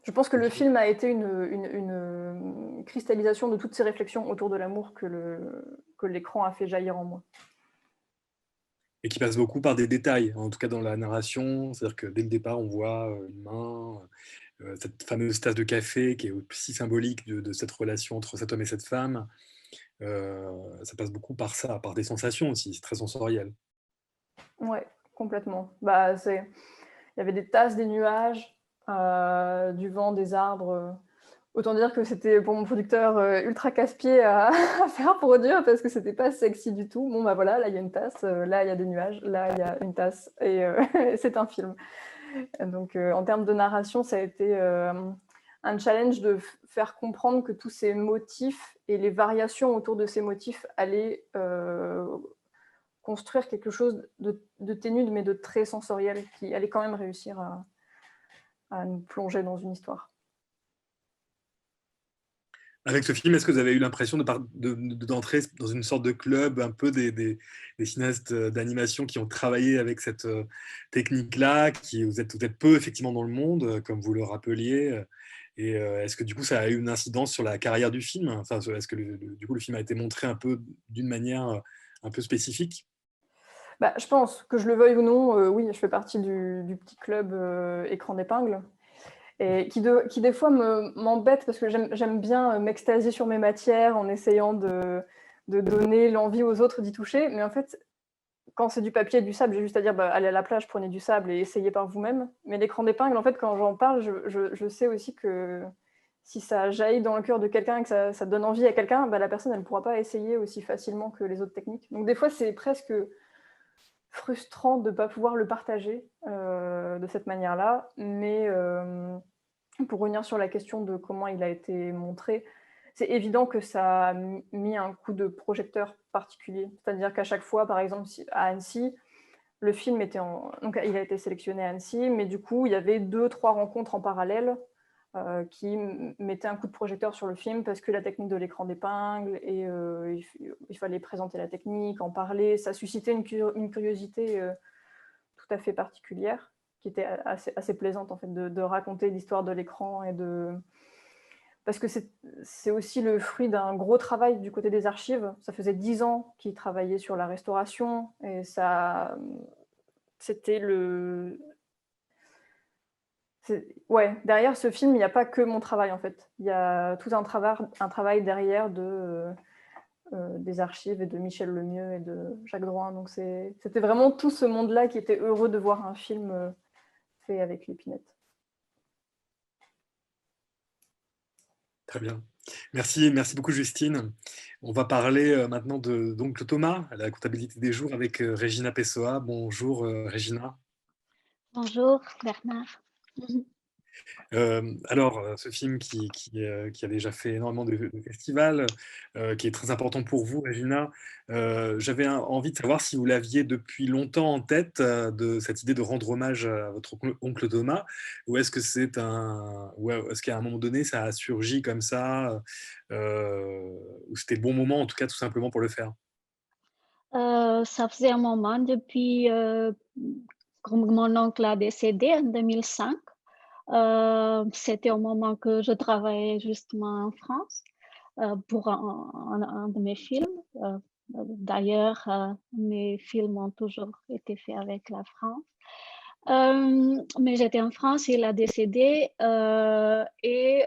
je pense que le film a été une cristallisation de toutes ces réflexions autour de l'amour que l'écran a fait jaillir en moi. Et qui passe beaucoup par des détails, en tout cas dans la narration. C'est-à-dire que dès le départ, on voit une main, cette fameuse tasse de café qui est aussi symbolique de cette relation entre cet homme et cette femme. Ça passe beaucoup par ça, par des sensations aussi. C'est très sensoriel. Ouais, complètement. Bah, il y avait des tasses, des nuages, du vent, des arbres. Autant dire que c'était pour mon producteur ultra casse-pied à faire produire parce que c'était pas sexy du tout. Bon, bah voilà, là il y a une tasse, là il y a des nuages, là il y a une tasse et c'est un film. Donc en termes de narration, ça a été un challenge de faire comprendre que tous ces motifs et les variations autour de ces motifs allaient construire quelque chose de ténu mais de très sensoriel qui allait quand même réussir à nous plonger dans une histoire. Avec ce film, est-ce que vous avez eu l'impression d'entrer dans une sorte de club un peu des cinéastes d'animation qui ont travaillé avec cette technique-là, vous êtes peu effectivement dans le monde, comme vous le rappeliez, et est-ce que du coup ça a eu une incidence sur la carrière du film? Enfin, est-ce que du coup le film a été montré un peu d'une manière un peu spécifique? Bah, je pense, que je le veuille ou non, oui, je fais partie du petit club écran d'épingle. Et qui des fois m'embête parce que j'aime bien m'extasier sur mes matières en essayant de donner l'envie aux autres d'y toucher. Mais en fait, quand c'est du papier et du sable, j'ai juste à dire bah, allez à la plage, prenez du sable et essayez par vous-même. Mais l'écran d'épingle, en fait, quand j'en parle, je sais aussi que si ça jaillit dans le cœur de quelqu'un et que ça donne envie à quelqu'un, bah, la personne, elle ne pourra pas essayer aussi facilement que les autres techniques. Donc des fois, c'est presque frustrant de ne pas pouvoir le partager de cette manière-là. Mais pour revenir sur la question de comment il a été montré, c'est évident que ça a mis un coup de projecteur particulier. C'est-à-dire qu'à chaque fois, par exemple, à Annecy, le film donc, il a été sélectionné à Annecy, mais du coup, il y avait 2-3 rencontres en parallèle qui mettaient un coup de projecteur sur le film parce que la technique de l'écran d'épingle, et il fallait présenter la technique, en parler. Ça suscitait une curiosité tout à fait particulière, qui était assez plaisante en fait, de raconter l'histoire de l'écran parce que c'est aussi le fruit d'un gros travail du côté des archives. Ça faisait 10 ans qu'ils travaillaient sur la restauration et c'était ouais, derrière ce film, il n'y a pas que mon travail en fait. Il y a tout un travail derrière des archives et de Michel Lemieux et de Jacques Drouin. Donc c'était vraiment tout ce monde-là qui était heureux de voir un film fait avec l'épinette. Très bien. Merci beaucoup Justine. On va parler maintenant d'Oncle Thomas, à la comptabilité des jours, avec Regina Pessoa. Bonjour Regina. Bonjour Bernard. Alors, ce film qui a déjà fait énormément de festivals, qui est très important pour vous, Regina, j'avais envie de savoir si vous l'aviez depuis longtemps en tête, de cette idée de rendre hommage à votre oncle Thomas, ou est-ce que est-ce qu'à un moment donné, ça a surgi comme ça, ou c'était le bon moment, en tout cas, tout simplement pour le faire? Ça faisait un moment depuis que mon oncle a décédé en 2005. C'était au moment que je travaillais justement en France. pour un de mes films. D'ailleurs, mes films ont toujours été faits avec la France. Mais j'étais en France, il a décédé et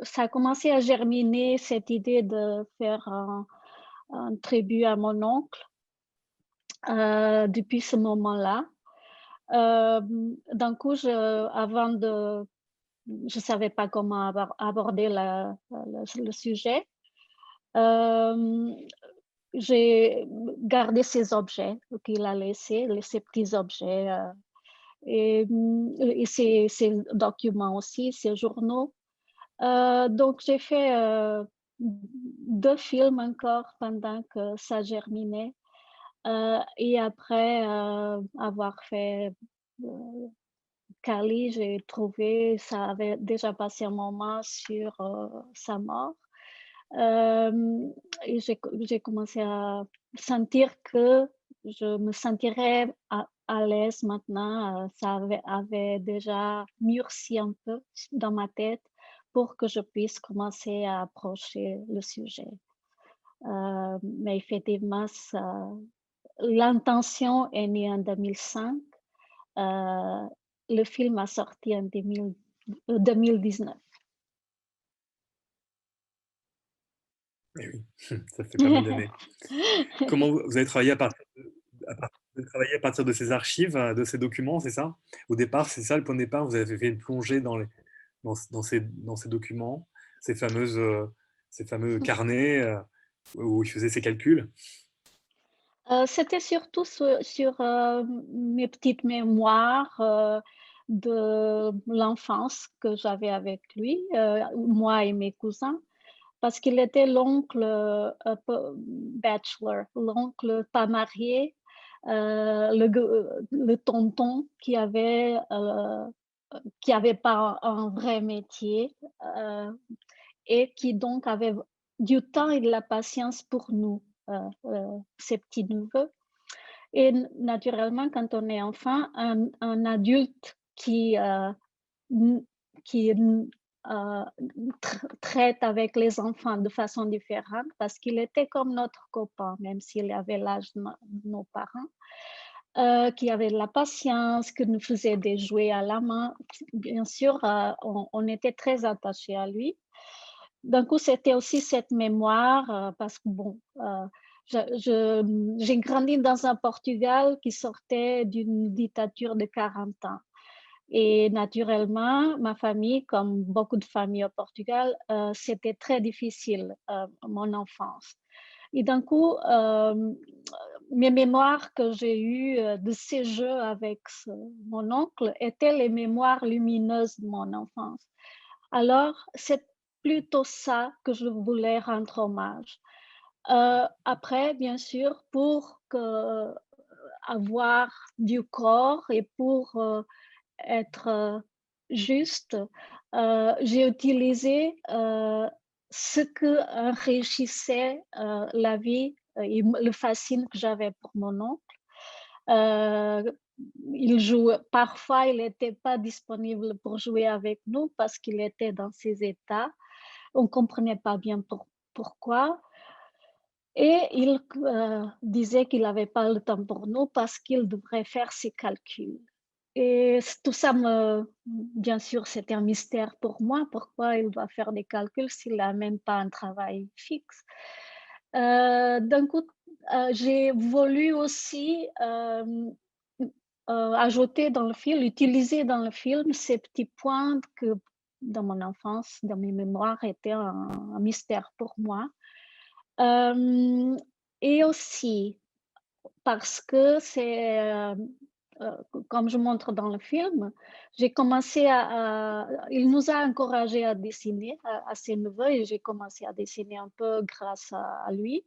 ça a commencé à germiner cette idée de faire un tribut à mon oncle depuis ce moment-là. D'un coup, je savais pas comment aborder le sujet. J'ai gardé ces objets qu'il a laissés, ces petits objets et ces documents aussi, ces journaux. Donc j'ai fait 2 films encore pendant que ça germinait. Et après avoir fait Cali, j'ai trouvé, ça avait déjà passé un moment sur sa mort. Et j'ai commencé à sentir que je me sentirais à l'aise maintenant. Ça avait déjà mûrci un peu dans ma tête pour que je puisse commencer à approcher le sujet. Mais effectivement, l'intention est née en 2005. Le film a sorti en 2019. Eh oui, ça fait pas mal d'années. Comment vous avez travaillé à partir de ces archives, de ces documents, c'est ça? Au départ, c'est ça le point de départ, vous avez fait une plongée dans ces documents, ces fameux carnets où il faisait ses calculs? C'était surtout sur mes petites mémoires de l'enfance que j'avais avec lui, moi et mes cousins, parce qu'il était l'oncle bachelor, l'oncle pas marié, le tonton qui avait pas un vrai métier et qui donc avait du temps et de la patience pour nous, ses petits-neveux. Et naturellement, quand on est enfant, un adulte qui traite avec les enfants de façon différente, parce qu'il était comme notre copain, même s'il avait l'âge de nos parents, qui avait de la patience, qui nous faisait des jouets à la main. Bien sûr, on était très attachés à lui. D'un coup, c'était aussi cette mémoire, parce que bon, j'ai grandi dans un Portugal qui sortait d'une dictature de 40 ans. Et naturellement, ma famille, comme beaucoup de familles au Portugal, c'était très difficile, mon enfance. Et d'un coup, mes mémoires que j'ai eues de ces jeux avec mon oncle étaient les mémoires lumineuses de mon enfance. Alors, c'est plutôt ça que je voulais rendre hommage. Après, bien sûr, pour avoir du corps et pour être juste, j'ai utilisé ce que enrichissait la vie et le fascine que j'avais pour mon oncle. Il jouait, parfois, il n'était pas disponible pour jouer avec nous parce qu'il était dans ses états. On ne comprenait pas bien pourquoi. Et il disait qu'il n'avait pas le temps pour nous parce qu'il devrait faire ses calculs. Et tout ça, bien sûr, c'était un mystère pour moi. Pourquoi il doit faire des calculs s'il n'a même pas un travail fixe? D'un coup, j'ai voulu aussi ajouter dans le film, utiliser dans le film ces petits points que dans mon enfance, dans mes mémoires, étaient un mystère pour moi. Et aussi parce que c'est, comme je montre dans le film, j'ai commencé il nous a encouragés à dessiner, à ses neveux, et j'ai commencé à dessiner un peu grâce à lui.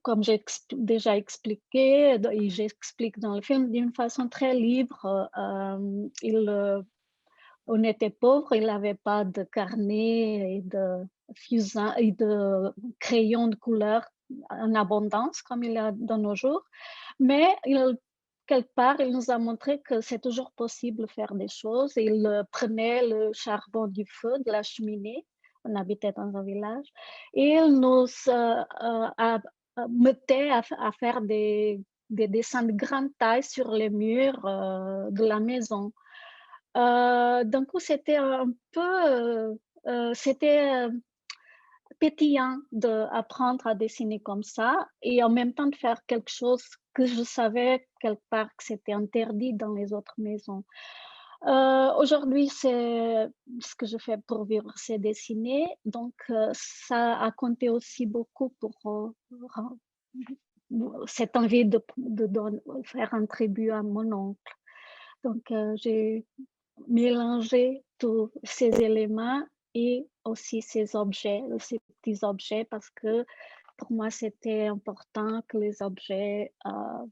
Comme j'ai déjà expliqué, et j'explique dans le film d'une façon très libre. On était pauvre, il n'avait pas de carnet et de fusain et de crayons de couleur en abondance comme il a de nos jours, mais il quelque part, il nous a montré que c'est toujours possible de faire des choses. Il prenait le charbon du feu, de la cheminée. On habitait dans un village. Et il nous mettait à faire des dessins de grande taille sur les murs de la maison. D'un coup, c'était un peu... c'était pétillant d'apprendre à dessiner comme ça et en même temps de faire quelque chose que je savais quelque part que c'était interdit dans les autres maisons. Aujourd'hui, c'est ce que je fais pour vivre, c'est dessiner. Donc, ça a compté aussi beaucoup pour cette envie de faire un tribut à mon oncle. Donc, j'ai mélangé tous ces éléments et aussi ces objets, ces petits objets, parce que pour moi, c'était important que les objets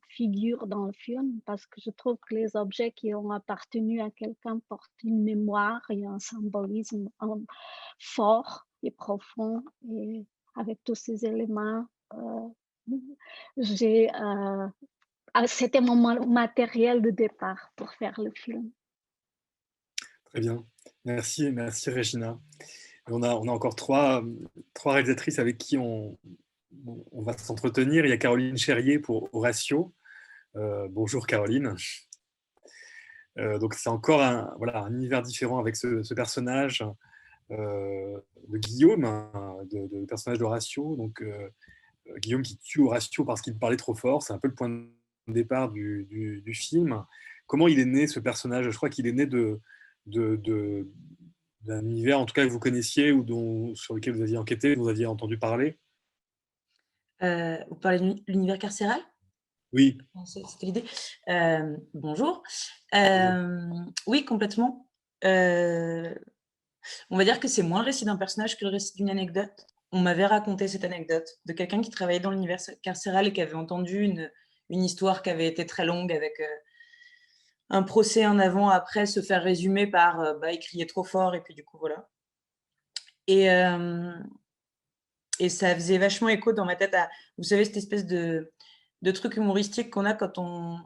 figurent dans le film, parce que je trouve que les objets qui ont appartenu à quelqu'un portent une mémoire et un symbolisme fort et profond. Et avec tous ces éléments, c'était mon matériel de départ pour faire le film. Très bien. Merci Régina. On a encore trois réalisatrices avec qui on va s'entretenir. Il y a Caroline Cherrier pour Horatio. Bonjour Caroline. Donc c'est encore un univers différent avec ce personnage de Guillaume, le personnage d'Horatio. Donc Guillaume qui tue Horatio parce qu'il parlait trop fort. C'est un peu le point de départ du film. Comment il est né ce personnage? Je crois qu'il est né d'un univers, en tout cas, que vous connaissiez ou sur lequel vous aviez enquêté, vous aviez entendu parler. Vous parlez de l'univers carcéral? Oui. C'était l'idée. Bonjour. Oui, complètement. On va dire que c'est moins le récit d'un personnage que le récit d'une anecdote. On m'avait raconté cette anecdote de quelqu'un qui travaillait dans l'univers carcéral et qui avait entendu une histoire qui avait été très longue avec un procès en avant, après se faire résumer par il criait trop fort et puis du coup voilà. Et ça faisait vachement écho dans ma tête à, vous savez, cette espèce de truc humoristique qu'on a quand on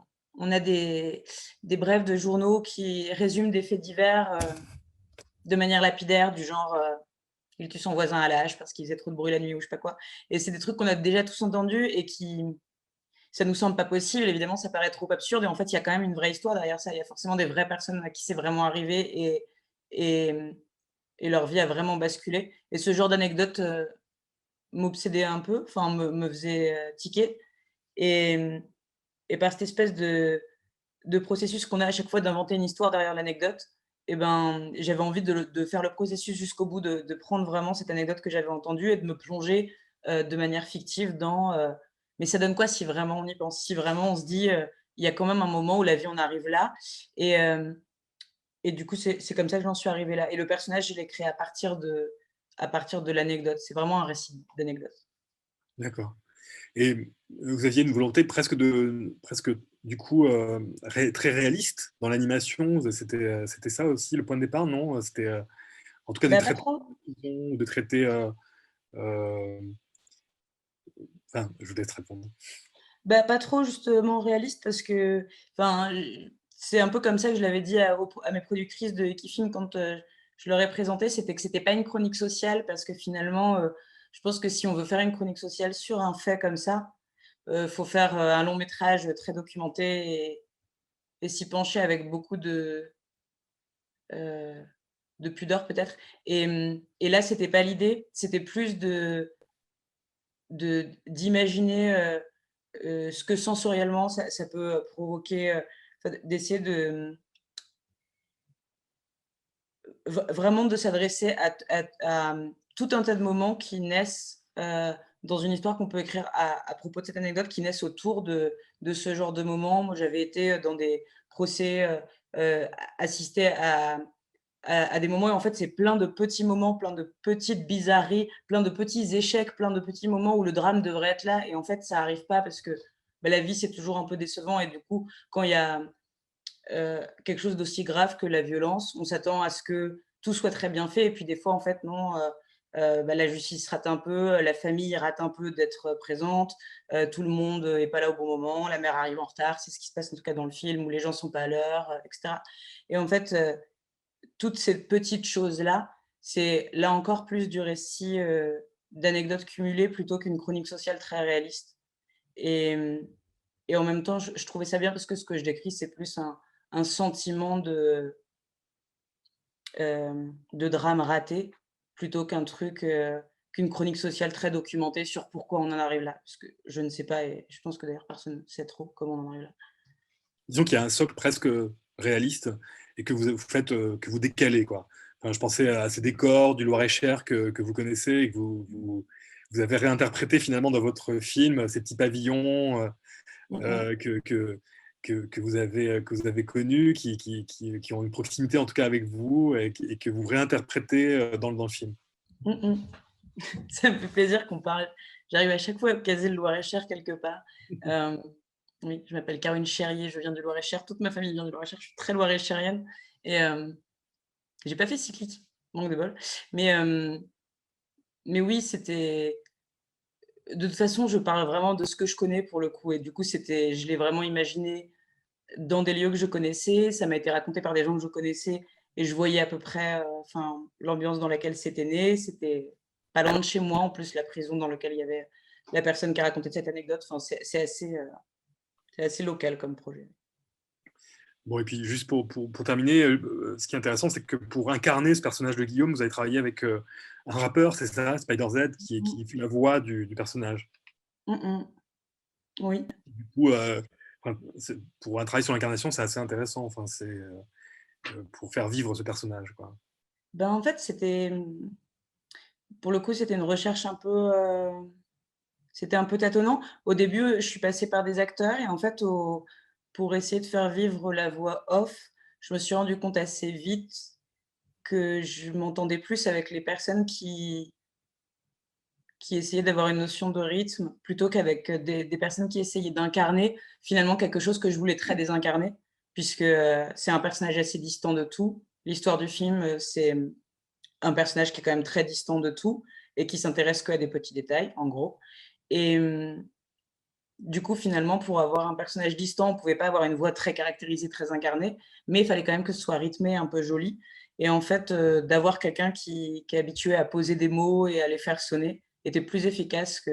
a des brèves de journaux qui résument des faits divers de manière lapidaire, du genre il tue son voisin à la hache parce qu'il faisait trop de bruit la nuit ou je sais pas quoi. Et c'est des trucs qu'on a déjà tous entendus et qui, ça nous semble pas possible. Évidemment, ça paraît trop absurde et en fait, il y a quand même une vraie histoire derrière ça. Il y a forcément des vraies personnes à qui c'est vraiment arrivé et leur vie a vraiment basculé. Et ce genre d'anecdote m'obsédait un peu, enfin me faisait tiquer. Et par cette espèce de processus qu'on a à chaque fois d'inventer une histoire derrière l'anecdote, et ben, j'avais envie de faire le processus jusqu'au bout, de prendre vraiment cette anecdote que j'avais entendue et de me plonger de manière fictive dans mais ça donne quoi si vraiment on y pense? Si vraiment on se dit il y a quand même un moment où la vie en arrive là et du coup c'est comme ça que j'en suis arrivée là. Et le personnage, je l'ai créé à partir de l'anecdote. C'est vraiment un récit d'anecdote. D'accord. Et vous aviez une volonté presque du coup très réaliste dans l'animation. C'était ça aussi le point de départ, non? C'était en tout cas de traiter. Enfin, je vous laisse répondre. Pas trop justement réaliste parce que c'est un peu comme ça que je l'avais dit à mes productrices de Ekifilm quand je leur ai présenté, c'était que c'était pas une chronique sociale parce que finalement, je pense que si on veut faire une chronique sociale sur un fait comme ça, faut faire un long métrage très documenté et s'y pencher avec beaucoup de pudeur peut-être. Et là, c'était pas l'idée, c'était plus d'imaginer ce que sensoriellement ça peut provoquer, d'essayer de vraiment de s'adresser à tout un tas de moments qui naissent dans une histoire qu'on peut écrire à propos de cette anecdote, qui naissent autour de ce genre de moments. Moi, j'avais été dans des procès, assister à des moments où en fait c'est plein de petits moments, plein de petites bizarreries, plein de petits échecs, plein de petits moments où le drame devrait être là et en fait ça arrive pas parce que la vie c'est toujours un peu décevant et du coup quand il y a quelque chose d'aussi grave que la violence, on s'attend à ce que tout soit très bien fait et puis des fois en fait non, la justice rate un peu, la famille rate un peu d'être présente, tout le monde n'est pas là au bon moment, la mère arrive en retard, c'est ce qui se passe en tout cas dans le film, où les gens ne sont pas à l'heure, etc. Et en fait, toutes ces petites choses-là, c'est là encore plus du récit d'anecdotes cumulées plutôt qu'une chronique sociale très réaliste. Et en même temps, je trouvais ça bien parce que ce que je décris, c'est plus un sentiment de drame raté plutôt qu'un truc, qu'une chronique sociale très documentée sur pourquoi on en arrive là. Parce que je ne sais pas et je pense que d'ailleurs personne ne sait trop comment on en arrive là. Disons qu'il y a un socle presque réaliste et que vous faites, que vous décalez, quoi. Enfin, je pensais à ces décors du Loir-et-Cher que vous connaissez et que vous avez réinterprété finalement dans votre film, ces petits pavillons que vous avez connus, qui ont une proximité en tout cas avec vous et que vous réinterprétez dans le film. Ça me fait plaisir qu'on parle. J'arrive à chaque fois à caser le Loir-et-Cher quelque part. Oui, je m'appelle Caroline Cherrier, je viens du Loir-et-Cher. Toute ma famille vient du Loir-et-Cher. Je suis très loir-et-chérienne. Et j'ai pas fait cyclique, manque de bol. Mais oui, c'était. De toute façon, je parle vraiment de ce que je connais pour le coup. Et du coup, je l'ai vraiment imaginé dans des lieux que je connaissais. Ça m'a été raconté par des gens que je connaissais. Et je voyais à peu près l'ambiance dans laquelle c'était né. C'était pas loin de chez moi. En plus, la prison dans laquelle il y avait la personne qui a raconté cette anecdote. C'est assez local comme projet. Bon, et puis juste pour terminer, ce qui est intéressant, c'est que pour incarner ce personnage de Guillaume, vous avez travaillé avec un rappeur, c'est ça, Spider-Z, qui fait la voix du personnage. Oui. Du coup, pour un travail sur l'incarnation, c'est assez intéressant. Enfin, c'est pour faire vivre ce personnage, quoi. Ben, en fait, pour le coup, c'était une recherche un peu... C'était un peu tâtonnant. Au début, je suis passée par des acteurs et en fait, pour essayer de faire vivre la voix off, je me suis rendu compte assez vite que je m'entendais plus avec les personnes qui essayaient d'avoir une notion de rythme plutôt qu'avec des personnes qui essayaient d'incarner finalement quelque chose que je voulais très désincarner, puisque c'est un personnage assez distant de tout. L'histoire du film, c'est un personnage qui est quand même très distant de tout et qui s'intéresse qu'à des petits détails, en gros. Et du coup, finalement, pour avoir un personnage distant, on ne pouvait pas avoir une voix très caractérisée, très incarnée, mais il fallait quand même que ce soit rythmé, un peu joli. Et en fait, d'avoir quelqu'un qui est habitué à poser des mots et à les faire sonner était plus efficace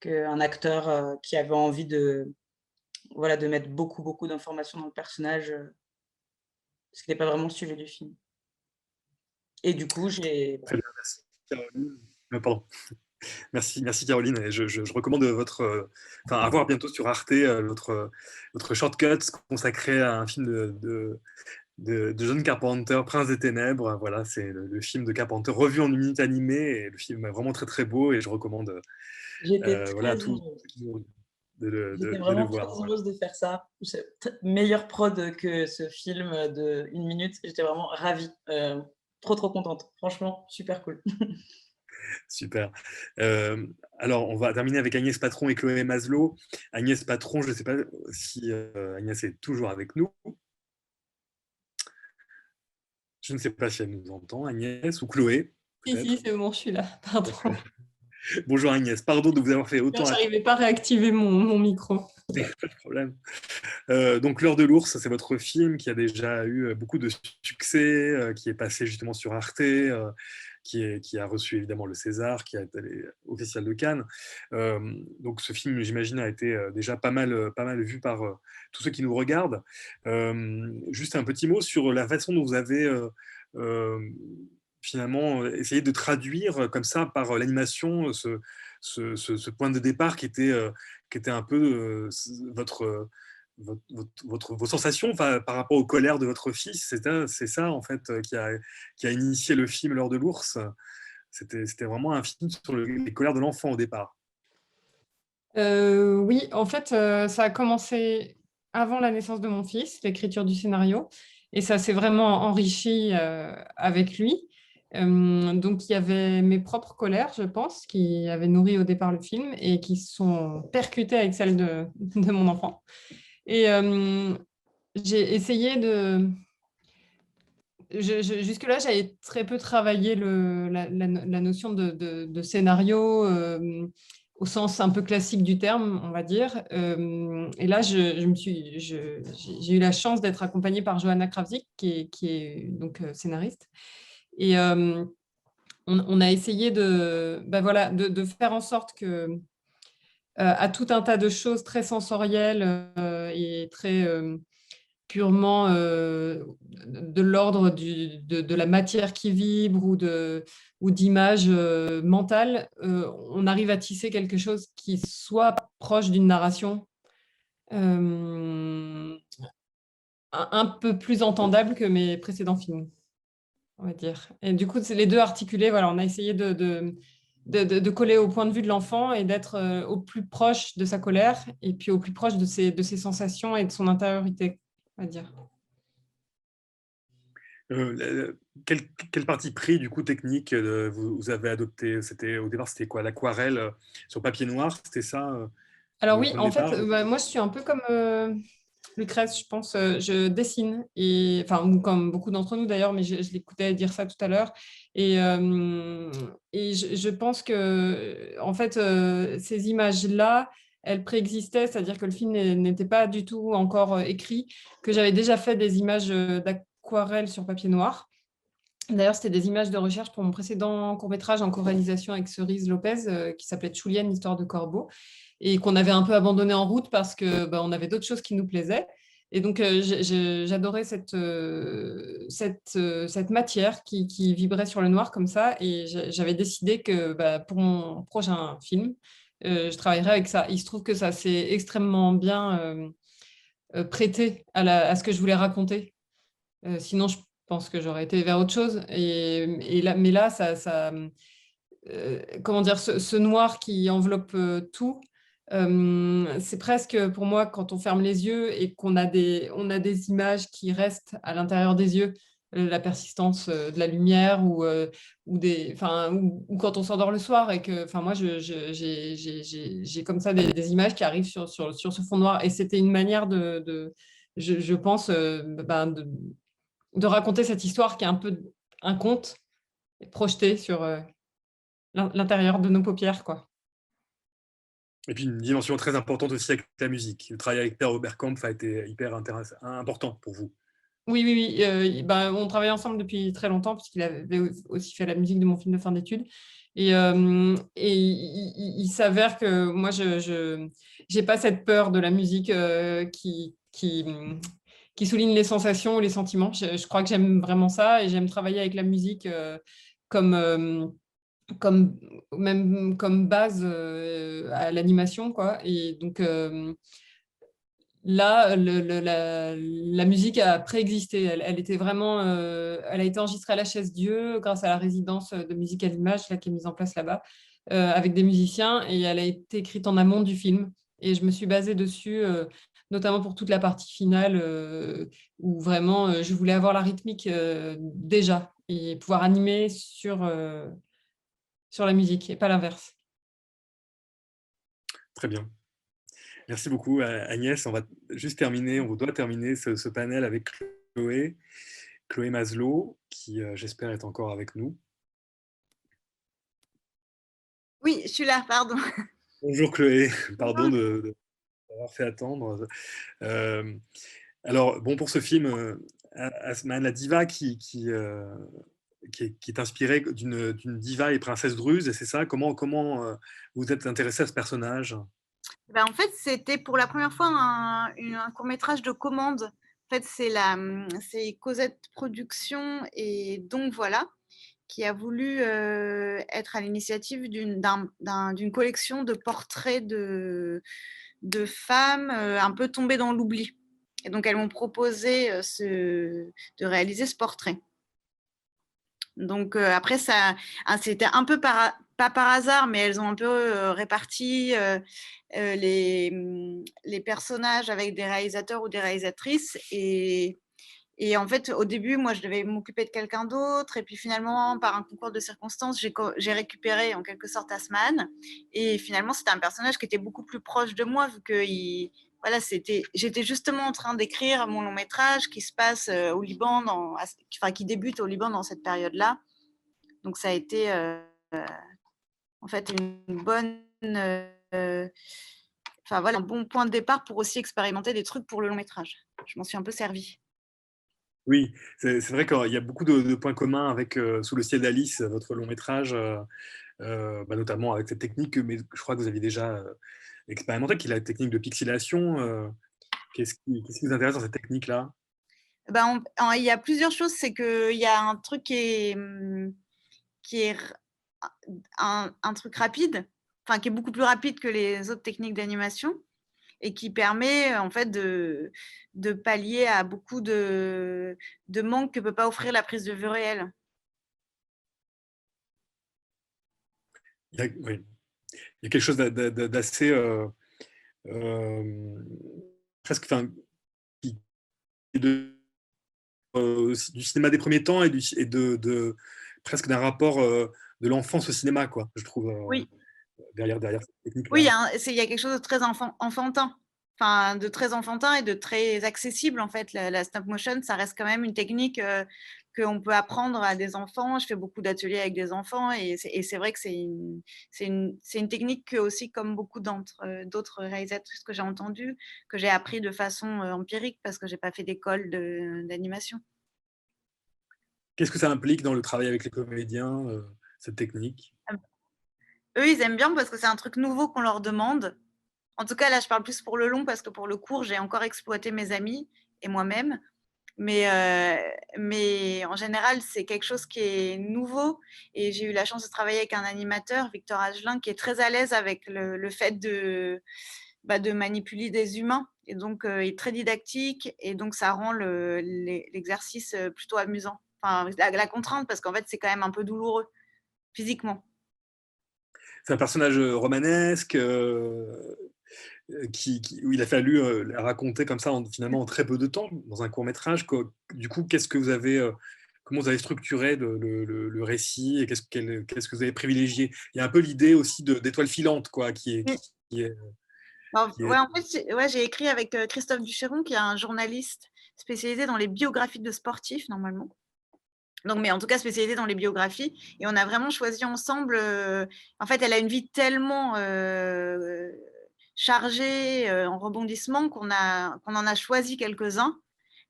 qu'un acteur qui avait envie de mettre beaucoup, beaucoup d'informations dans le personnage, ce qui n'est pas vraiment le sujet du film. Et du coup, j'ai... Très bien, merci Caroline. Pardon. Merci Caroline. Et je recommande à voir bientôt sur Arte votre shortcut consacré à un film de John Carpenter, Prince des Ténèbres. Voilà, c'est le film de Carpenter revu en une minute animée. Et le film est vraiment très très beau et je recommande à tous de le voir. Très heureuse de faire ça. Meilleure prod que ce film de 1 minute. J'étais vraiment ravie. Trop contente. Franchement, super cool. Super. Alors, on va terminer avec Agnès Patron et Chloé Maslow. Agnès Patron, je ne sais pas si Agnès est toujours avec nous. Je ne sais pas si elle nous entend, Agnès ou Chloé. Si, c'est bon, je suis là. Pardon. Bonjour Agnès, pardon de vous avoir fait autant... Je n'arrivais pas à réactiver mon micro. Pas de problème. Donc L'heure de l'ours, c'est votre film qui a déjà eu beaucoup de succès, qui est passé justement sur Arte, qui a reçu évidemment le César, qui a été au Festival de Cannes. Donc ce film, j'imagine, a été déjà pas mal vu par tous ceux qui nous regardent. Juste un petit mot sur la façon dont vous avez finalement essayé de traduire comme ça par l'animation ce point de départ qui était un peu vos sensations par rapport aux colères de votre fils. C'est ça en fait qui a initié le film L'heure de l'ours. C'était vraiment un film sur les colères de l'enfant au départ. Oui, en fait, ça a commencé avant la naissance de mon fils, l'écriture du scénario, et ça s'est vraiment enrichi avec lui. Donc, il y avait mes propres colères, je pense, qui avaient nourri au départ le film et qui sont percutées avec celles de mon enfant. Et j'ai essayé jusque-là, j'avais très peu travaillé la notion de scénario au sens un peu classique du terme, on va dire. Et là, j'ai eu la chance d'être accompagnée par Johanna Krawczyk, qui est donc scénariste. Et on a essayé voilà, de faire en sorte que à tout un tas de choses très sensorielles et très purement de l'ordre de la matière qui vibre ou d'images mentales, on arrive à tisser quelque chose qui soit proche d'une narration un peu plus entendable que mes précédents films, on va dire. Et du coup, c'est les deux articulés. Voilà, on a essayé de coller au point de vue de l'enfant et d'être au plus proche de sa colère et puis au plus proche de ses sensations et de son intériorité, on va dire. Quel parti pris du coup technique vous avez adopté? Au départ, c'était quoi? L'aquarelle sur papier noir, c'était ça Alors le oui, point de en fait, départ? moi je suis un peu comme Lucrèce, je pense. Je dessine, ou comme beaucoup d'entre nous d'ailleurs, mais je l'écoutais dire ça tout à l'heure. Et je pense que en fait, ces images-là, elles préexistaient, c'est-à-dire que le film n'était pas du tout encore écrit, que j'avais déjà fait des images d'aquarelle sur papier noir. D'ailleurs, c'était des images de recherche pour mon précédent court-métrage en co-réalisation avec Cerise Lopez, qui s'appelait Tchoulienne, Histoire de corbeau, et qu'on avait un peu abandonné en route parce que on avait d'autres choses qui nous plaisaient. Et donc, j'adorais cette matière qui vibrait sur le noir comme ça. Et j'avais décidé que pour mon prochain film, je travaillerais avec ça. Il se trouve que ça s'est extrêmement bien prêté à ce que je voulais raconter. Sinon, je pense que j'aurais été vers autre chose. Mais là, comment dire, ce noir qui enveloppe tout, c'est presque pour moi, quand on ferme les yeux et qu'on a des images qui restent à l'intérieur des yeux, la persistance de la lumière ou quand on s'endort le soir et que, moi, j'ai comme ça des images qui arrivent sur ce fond noir. Et c'était une manière je pense, de raconter cette histoire qui est un peu un conte projeté sur l'intérieur de nos paupières, quoi. Et puis une dimension très importante aussi avec la musique. Le travail avec Per Oberkampf a été hyper important pour vous. Oui, oui, oui. On travaille ensemble depuis très longtemps puisqu'il avait aussi fait la musique de mon film de fin d'études. Et il s'avère que moi, je n'ai pas cette peur de la musique qui souligne les sensations ou les sentiments. Je crois que j'aime vraiment ça et j'aime travailler avec la musique comme, même comme base à l'animation, quoi. Et donc là, la musique a préexisté. Elle était vraiment, elle a été enregistrée à la Chaise-Dieu grâce à la résidence de musique à l'image qui est mise en place là-bas avec des musiciens, et elle a été écrite en amont du film. Et je me suis basée dessus, notamment pour toute la partie finale où vraiment je voulais avoir la rythmique déjà et pouvoir animer sur la musique et pas l'inverse. Très bien. Merci beaucoup Agnès. On va juste terminer, on doit terminer ce panel avec Chloé Maslow, qui j'espère est encore avec nous. Oui, je suis là, pardon. Bonjour Chloé, pardon d'avoir fait attendre. Alors, bon, pour ce film, Asman, la diva qui est inspirée d'une diva et princesse druze, et c'est ça? Comment vous êtes intéressé à ce personnage? En fait, c'était pour la première fois un court-métrage de commande. En fait, c'est Cosette Productions et donc voilà, qui a voulu être à l'initiative d'une collection de portraits de femmes un peu tombées dans l'oubli. Et donc, elles m'ont proposé de réaliser ce portrait. Donc, après, c'était un peu pas par hasard, mais elles ont un peu réparti les personnages avec des réalisateurs ou des réalisatrices. Et en fait, au début, moi, je devais m'occuper de quelqu'un d'autre. Et puis finalement, par un concours de circonstances, j'ai récupéré en quelque sorte Asman. Et finalement, c'était un personnage qui était beaucoup plus proche de moi, vu qu'il voilà, j'étais justement en train d'écrire mon long métrage qui se passe au Liban, qui débute au Liban dans cette période-là. Donc ça a été en fait une bonne, voilà, un bon point de départ pour aussi expérimenter des trucs pour le long métrage. Je m'en suis un peu servie. Oui, c'est vrai qu'il y a beaucoup de points communs avec Sous le ciel d'Alice, votre long métrage, notamment avec cette technique, mais je crois que vous aviez déjà expérimenté, qui est la technique de pixelation. Qu'est-ce qui vous intéresse dans cette technique-là? Il y a plusieurs choses. C'est qu'il y a un truc qui est un truc rapide, enfin qui est beaucoup plus rapide que les autres techniques d'animation et qui permet en fait de pallier à beaucoup de manques que peut pas offrir la prise de vue réelle. Oui. Il y a quelque chose d'assez presque, enfin, du cinéma des premiers temps et de presque d'un rapport de l'enfance au cinéma, quoi, je trouve, Oui. derrière cette technique-là. Oui, il y a quelque chose de très enfantin. Enfin, de très enfantin et de très accessible, en fait. La stop motion, ça reste quand même une technique qu'on peut apprendre à des enfants. Je fais beaucoup d'ateliers avec des enfants et c'est vrai que c'est une technique que aussi, comme beaucoup d'autres réalisatrices que j'ai entendues, que j'ai appris de façon empirique parce que j'ai pas fait d'école d'animation. Qu'est-ce que ça implique dans le travail avec les comédiens, cette technique? Eux, ils aiment bien parce que c'est un truc nouveau qu'on leur demande. En tout cas, là, je parle plus pour le long parce que pour le court, j'ai encore exploité mes amis et moi-même. Mais en général, c'est quelque chose qui est nouveau. Et j'ai eu la chance de travailler avec un animateur, Victor Agelin, qui est très à l'aise avec le fait de manipuler des humains. Et donc, il est très didactique. Et donc, ça rend l'exercice plutôt amusant. Enfin, la contrainte, parce qu'en fait, c'est quand même un peu douloureux, physiquement. C'est un personnage romanesque où il a fallu la raconter comme ça finalement en très peu de temps, dans un court-métrage. Du coup, comment vous avez structuré le récit et qu'est-ce que vous avez privilégié? Il y a un peu l'idée aussi d'étoile filante, quoi, qui est... En fait, j'ai écrit avec Christophe Ducheron, qui est un journaliste spécialisé dans les biographies de sportifs, normalement. Donc, mais en tout cas spécialisé dans les biographies. Et on a vraiment choisi ensemble. En fait, elle a une vie tellement chargée en rebondissements qu'on en a choisi quelques-uns.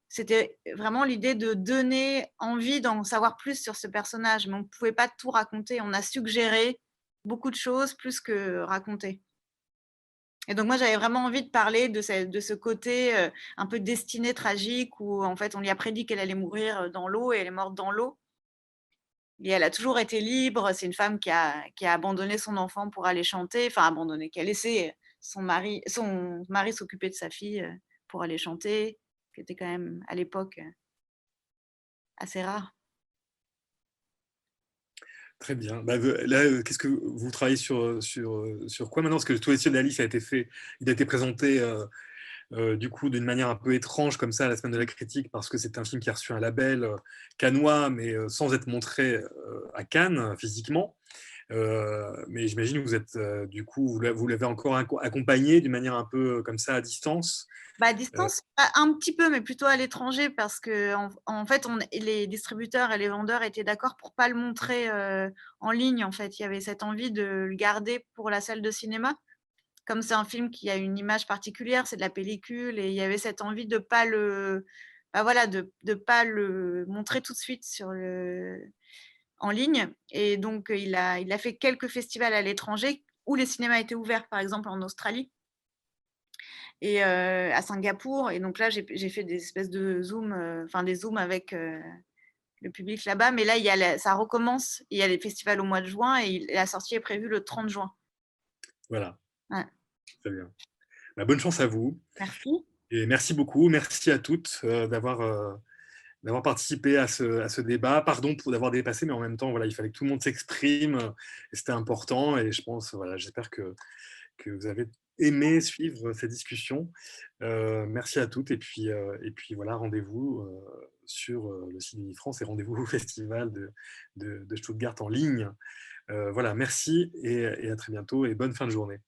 C'était vraiment l'idée de donner envie d'en savoir plus sur ce personnage. Mais on ne pouvait pas tout raconter. On a suggéré beaucoup de choses plus que raconter. Et donc, moi, j'avais vraiment envie de parler de ce côté un peu destiné tragique où, en fait, on lui a prédit qu'elle allait mourir dans l'eau et elle est morte dans l'eau. Et elle a toujours été libre. C'est une femme qui a abandonné son enfant pour aller chanter. Enfin, abandonné, qui a laissé son mari s'occuper de sa fille pour aller chanter, qui était quand même, à l'époque, assez rare. Très bien. Là, qu'est-ce que vous travaillez sur quoi maintenant? Parce que Tous les cieux d'Alice a été présenté du coup d'une manière un peu étrange comme ça à la semaine de la critique, parce que c'est un film qui a reçu un label cannois, mais sans être montré à Cannes physiquement. Mais j'imagine que vous êtes du coup, vous l'avez encore accompagné d'une manière un peu comme ça à distance. À distance, un petit peu, mais plutôt à l'étranger, parce que en fait, les distributeurs et les vendeurs étaient d'accord pour pas le montrer en ligne. En fait, il y avait cette envie de le garder pour la salle de cinéma. Comme c'est un film qui a une image particulière, c'est de la pellicule, et il y avait cette envie de pas pas le montrer tout de suite en ligne. Et donc, il a fait quelques festivals à l'étranger où les cinémas étaient ouverts, par exemple en Australie et à Singapour. Et donc là, j'ai fait des espèces de zooms, des zooms avec le public là-bas. Mais là, ça recommence. Il y a les festivals au mois de juin et la sortie est prévue le 30 juin. Voilà. Ouais. Très bien. Bonne chance à vous. Merci. Et merci beaucoup. Merci à toutes d'avoir participé à ce débat. Pardon d'avoir dépassé, mais en même temps, voilà, il fallait que tout le monde s'exprime. Et c'était important. Et je pense, voilà, j'espère que vous avez aimé suivre cette discussion. Merci à toutes. Et puis voilà, rendez-vous sur le site d'Unifrance et rendez-vous au festival de Stuttgart en ligne. Voilà, merci et à très bientôt et bonne fin de journée.